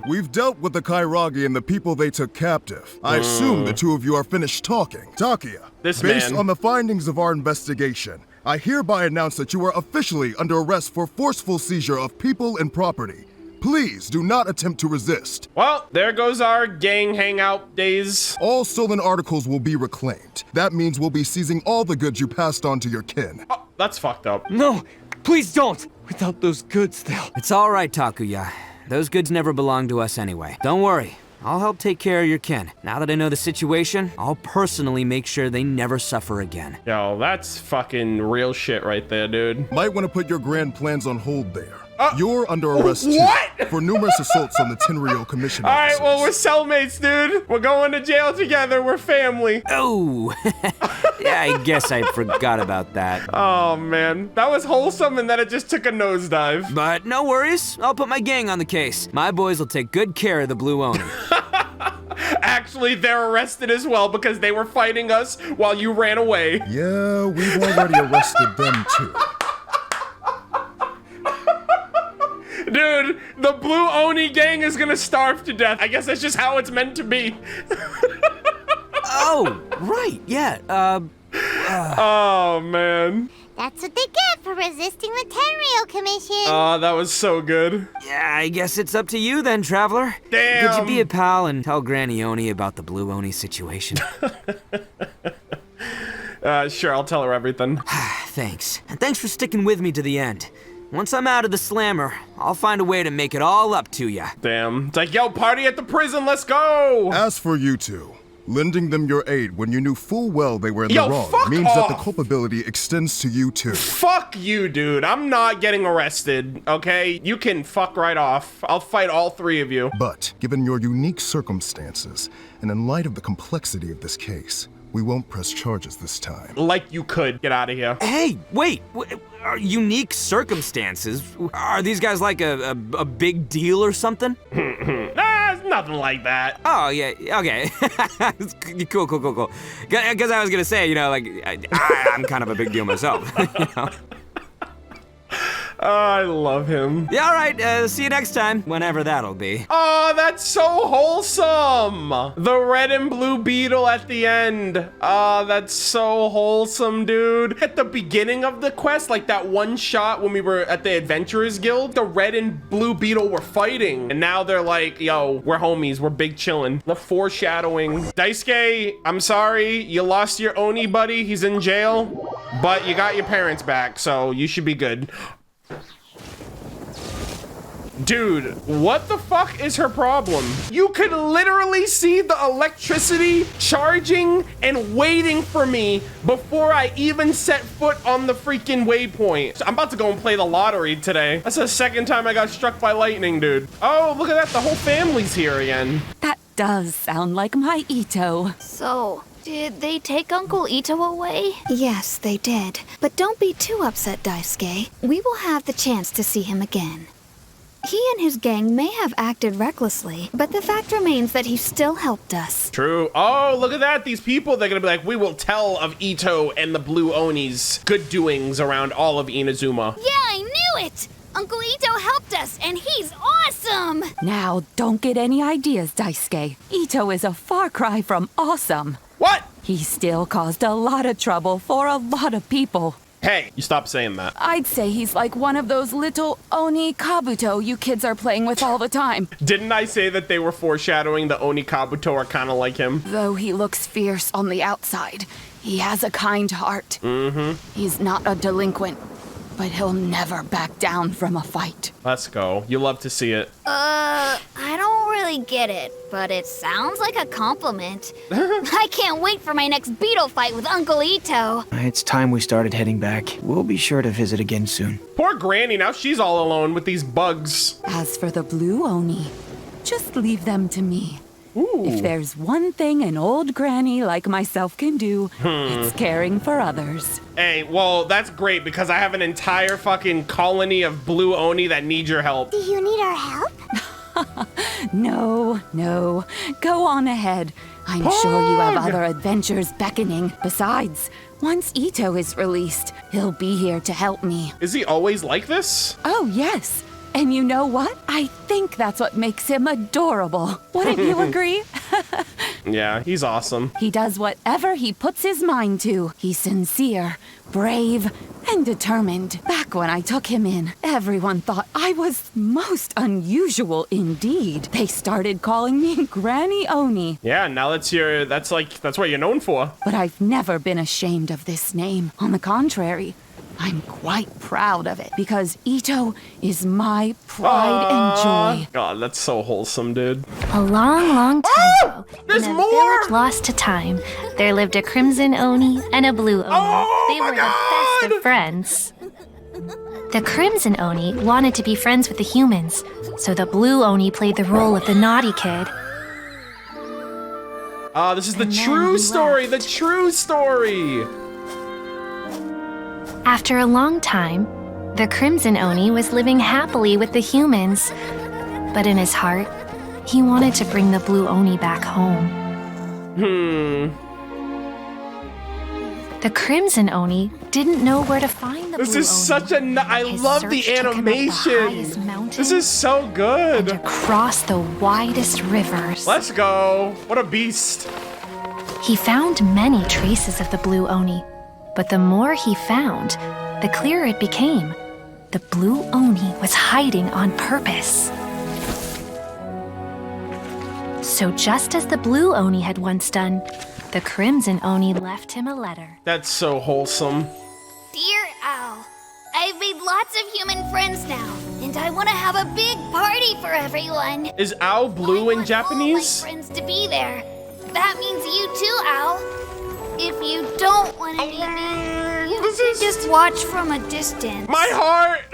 We've dealt with the Kairagi and the people they took captive. I assume the two of you are finished talking. Takuya, based on the findings of our investigation, I hereby announce that you are officially under arrest for forceful seizure of people and property. Please do not attempt to resist. Well, there goes our gang hangout days. All stolen articles will be reclaimed. That means we'll be seizing all the goods you passed on to your kin. Oh, that's fucked up. No, please don't. Without those goods, they'll... It's all right, Takuya. Those goods never belonged to us anyway. Don't worry. I'll help take care of your kin. Now that I know the situation, I'll personally make sure they never suffer again. Yo, that's fucking real shit right there, dude. Might want to put your grand plans on hold there. You're under arrest too, what? For numerous assaults on the Tenryou Commission Alright, officers. well, we're cellmates, dude. We're going to jail together. We're family. Oh, yeah, I guess I forgot about that. Oh, man. That was wholesome, and then it just took a nosedive. But no worries. I'll put my gang on the case. My boys will take good care of the Blue Oni. Actually, they're arrested as well because they were fighting us while you ran away. Yeah, we've already arrested them too. Dude, the Blue Oni gang is gonna starve to death. I guess that's just how it's meant to be. Oh, right, yeah, Oh, man. That's what they get for resisting the Tenryou Commission. Oh, that was so good. Yeah, I guess it's up to you then, Traveler. Damn. Could you be a pal and tell Granny Oni about the Blue Oni situation? Sure, I'll tell her everything. Thanks. And thanks for sticking with me to the end. Once I'm out of the slammer, I'll find a way to make it all up to ya. Damn. It's like, yo, party at the prison, let's go! As for you two, lending them your aid when you knew full well they were in the wrong means that the culpability extends to you too. Fuck you, dude. I'm not getting arrested, okay? You can fuck right off. I'll fight all three of you. But, given your unique circumstances, and in light of the complexity of this case, we won't press charges this time. Like you could. Get out of here. Hey, wait. Unique circumstances? Are these guys like a big deal or something? Nah, it's nothing like that. Oh, yeah, okay. Cool. Because I was gonna say, you know, like, I'm kind of a big deal myself, you know? I love him. Yeah, all right, see you next time, whenever that'll be. Oh, that's so wholesome. The red and blue beetle at the end. Oh, that's so wholesome, dude. At the beginning of the quest, like that one shot when we were at the Adventurers Guild, the red and blue beetle were fighting. And now they're like, yo, we're homies, we're big chillin'. The foreshadowing. Daisuke, I'm sorry, you lost your Oni buddy, he's in jail. But you got your parents back, so you should be good. Dude, what the fuck is her problem? You could literally see the electricity charging and waiting for me before I even set foot on the freaking waypoint. I'm about to go and play the lottery today. That's the second time I got struck by lightning, dude. Oh, look at that, the whole family's here again. That does sound like my Itto. So, did they take Uncle Itto away? Yes, they did. But don't be too upset, Daisuke. We will have the chance to see him again. He and his gang may have acted recklessly, but the fact remains that he still helped us. True. Oh, look at that. These people, they're gonna be like, we will tell of Itto and the Blue Oni's good doings around all of Inazuma. Yeah, I knew it! Uncle Itto helped us, and he's awesome! Now, don't get any ideas, Daisuke. Itto is a far cry from awesome. What? He still caused a lot of trouble for a lot of people. Hey, you stop saying that. I'd say he's like one of those little Oni Kabuto you kids are playing with all the time. Didn't I say that they were foreshadowing the Oni Kabuto are kind of like him? Though he looks fierce on the outside, he has a kind heart. He's not a delinquent, but he'll never back down from a fight. Let's go. You love to see it. I don't really get it, but it sounds like a compliment. I can't wait for my next Beetle fight with Uncle Itto. It's time we started heading back. We'll be sure to visit again soon. Poor Granny, now she's all alone with these bugs. As for the Blue Oni, just leave them to me. Ooh. If there's one thing an old granny like myself can do, it's caring for others. Hey, well, that's great because I have an entire fucking colony of Blue Oni that need your help. Do you need our help? No. Go on ahead. I'm sure you have other adventures beckoning. Besides, once Itto is released, he'll be here to help me. Is he always like this? Oh, yes. And you know what? I think that's what makes him adorable. Wouldn't you agree? Yeah, he's awesome. He does whatever he puts his mind to. He's sincere, brave, and determined. Back when I took him in, everyone thought I was most unusual indeed. They started calling me Granny Oni. Yeah, now that's what you're known for. But I've never been ashamed of this name. On the contrary, I'm quite proud of it because Itto is my pride and joy. God, that's so wholesome, dude. A long time ago, there's in a more! village lost to time, there lived a crimson Oni and a blue Oni. They were the best of friends. The crimson Oni wanted to be friends with the humans, so the blue Oni played the role of the naughty kid. This is the true story, the true story! After a long time, the crimson Oni was living happily with the humans, but in his heart, he wanted to bring the blue Oni back home. The crimson Oni didn't know where to find the blue Oni. This is such I love the animation. This is so good. And across the widest rivers. Let's go. What a beast. He found many traces of the blue Oni. But the more he found, the clearer it became. The blue Oni was hiding on purpose. So just as the blue Oni had once done, the crimson Oni left him a letter. That's so wholesome. Dear Al, I I've made lots of human friends now, and I want to have a big party for everyone. Is Ao blue in Japanese? I want all my friends to be there. That means you too, Ao. If you don't want to meet me, you can just watch from a distance. My heart!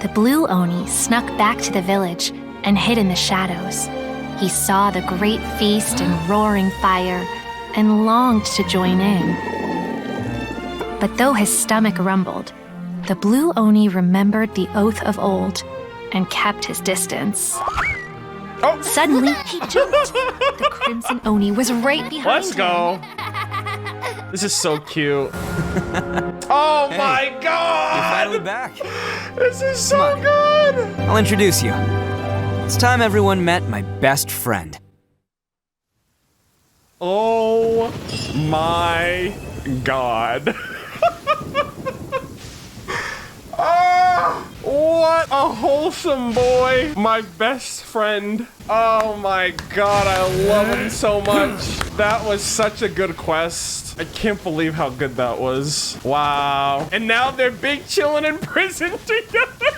The blue Oni snuck back to the village and hid in the shadows. He saw the great feast and roaring fire and longed to join in. But though his stomach rumbled, the blue Oni remembered the oath of old and kept his distance. Oh. Suddenly, he jumped. The crimson Oni was right behind him. Let's go. This is so cute. Oh my god! You're finally back. This is so good! I'll introduce you. It's time everyone met my best friend. Oh my god. Oh, what a wholesome boy. My best friend. Oh my god, I love him so much. That was such a good quest. I can't believe how good that was. Wow. And now they're big chilling in prison together.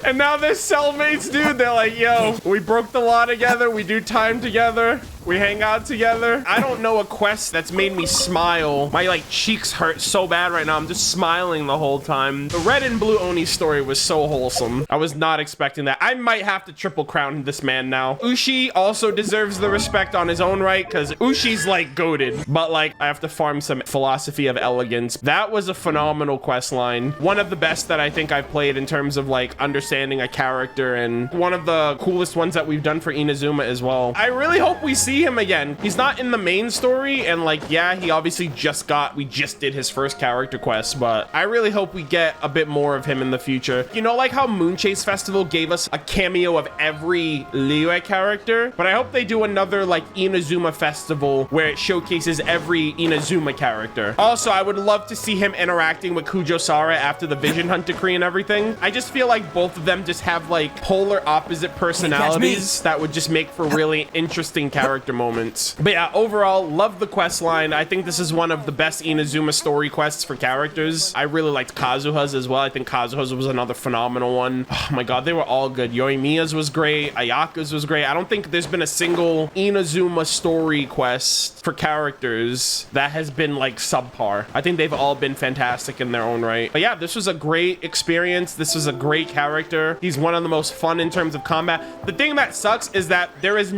And now they're cellmates, dude. They're like, yo, we broke the law together. We do time together. We hang out together. I don't know a quest that's made me smile. My like cheeks hurt so bad right now. I'm just smiling the whole time. The red and blue Oni story was so wholesome. I was not expecting that. I might have to triple crown this man now. Ushi also deserves the respect on his own right because Ushi's like goated. But like I have to farm some philosophy of elegance. That was a phenomenal quest line. One of the best that I think I've played in terms of like understanding a character, and one of the coolest ones that we've done for Inazuma as well. I really hope we see him again. He's not in the main story, and like, yeah, he obviously we just did his first character quest, but I really hope we get a bit more of him in the future. You know, like how Moonchase Festival gave us a cameo of every Liyue character, but I hope they do another like Inazuma Festival where it showcases every Inazuma character. Also, I would love to see him interacting with Kujo-Sara after the Vision Hunt decree and everything. I just feel like both of them just have like polar opposite personalities that would just make for really interesting character moments. But yeah, overall, love the quest line. I think this is one of the best Inazuma story quests for characters. I really liked Kazuha's as well. I think Kazuha's was another phenomenal one. Oh my god, they were all good. Yoimiya's was great. Ayaka's was great. I don't think there's been a single Inazuma story quest for characters that has been like subpar. I think they've all been fantastic in their own right. But yeah, this was a great experience. This was a great character. He's one of the most fun in terms of combat. The thing that sucks is that there is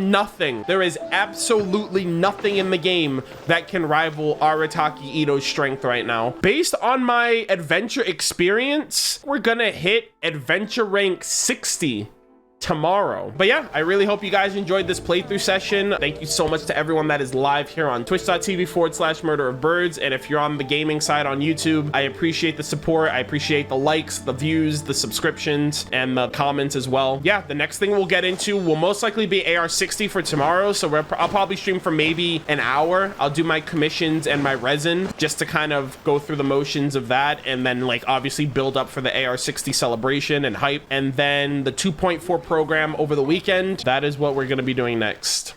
absolutely nothing in the game that can rival Arataki Itto's strength right now. Based on my adventure experience, we're gonna hit adventure rank 60 tomorrow. But yeah, I really hope you guys enjoyed this playthrough session. Thank you so much to everyone that is live here on twitch.tv/MurderofBirds. And if you're on the gaming side on YouTube, I appreciate the support. I appreciate the likes, the views, the subscriptions, and the comments as well. Yeah, the next thing we'll get into will most likely be AR60 for tomorrow. So I'll probably stream for maybe an hour. I'll do my commissions and my resin just to kind of go through the motions of that, and then like obviously build up for the AR60 celebration and hype, and then the 2.4 program over the weekend. That is what we're going to be doing next.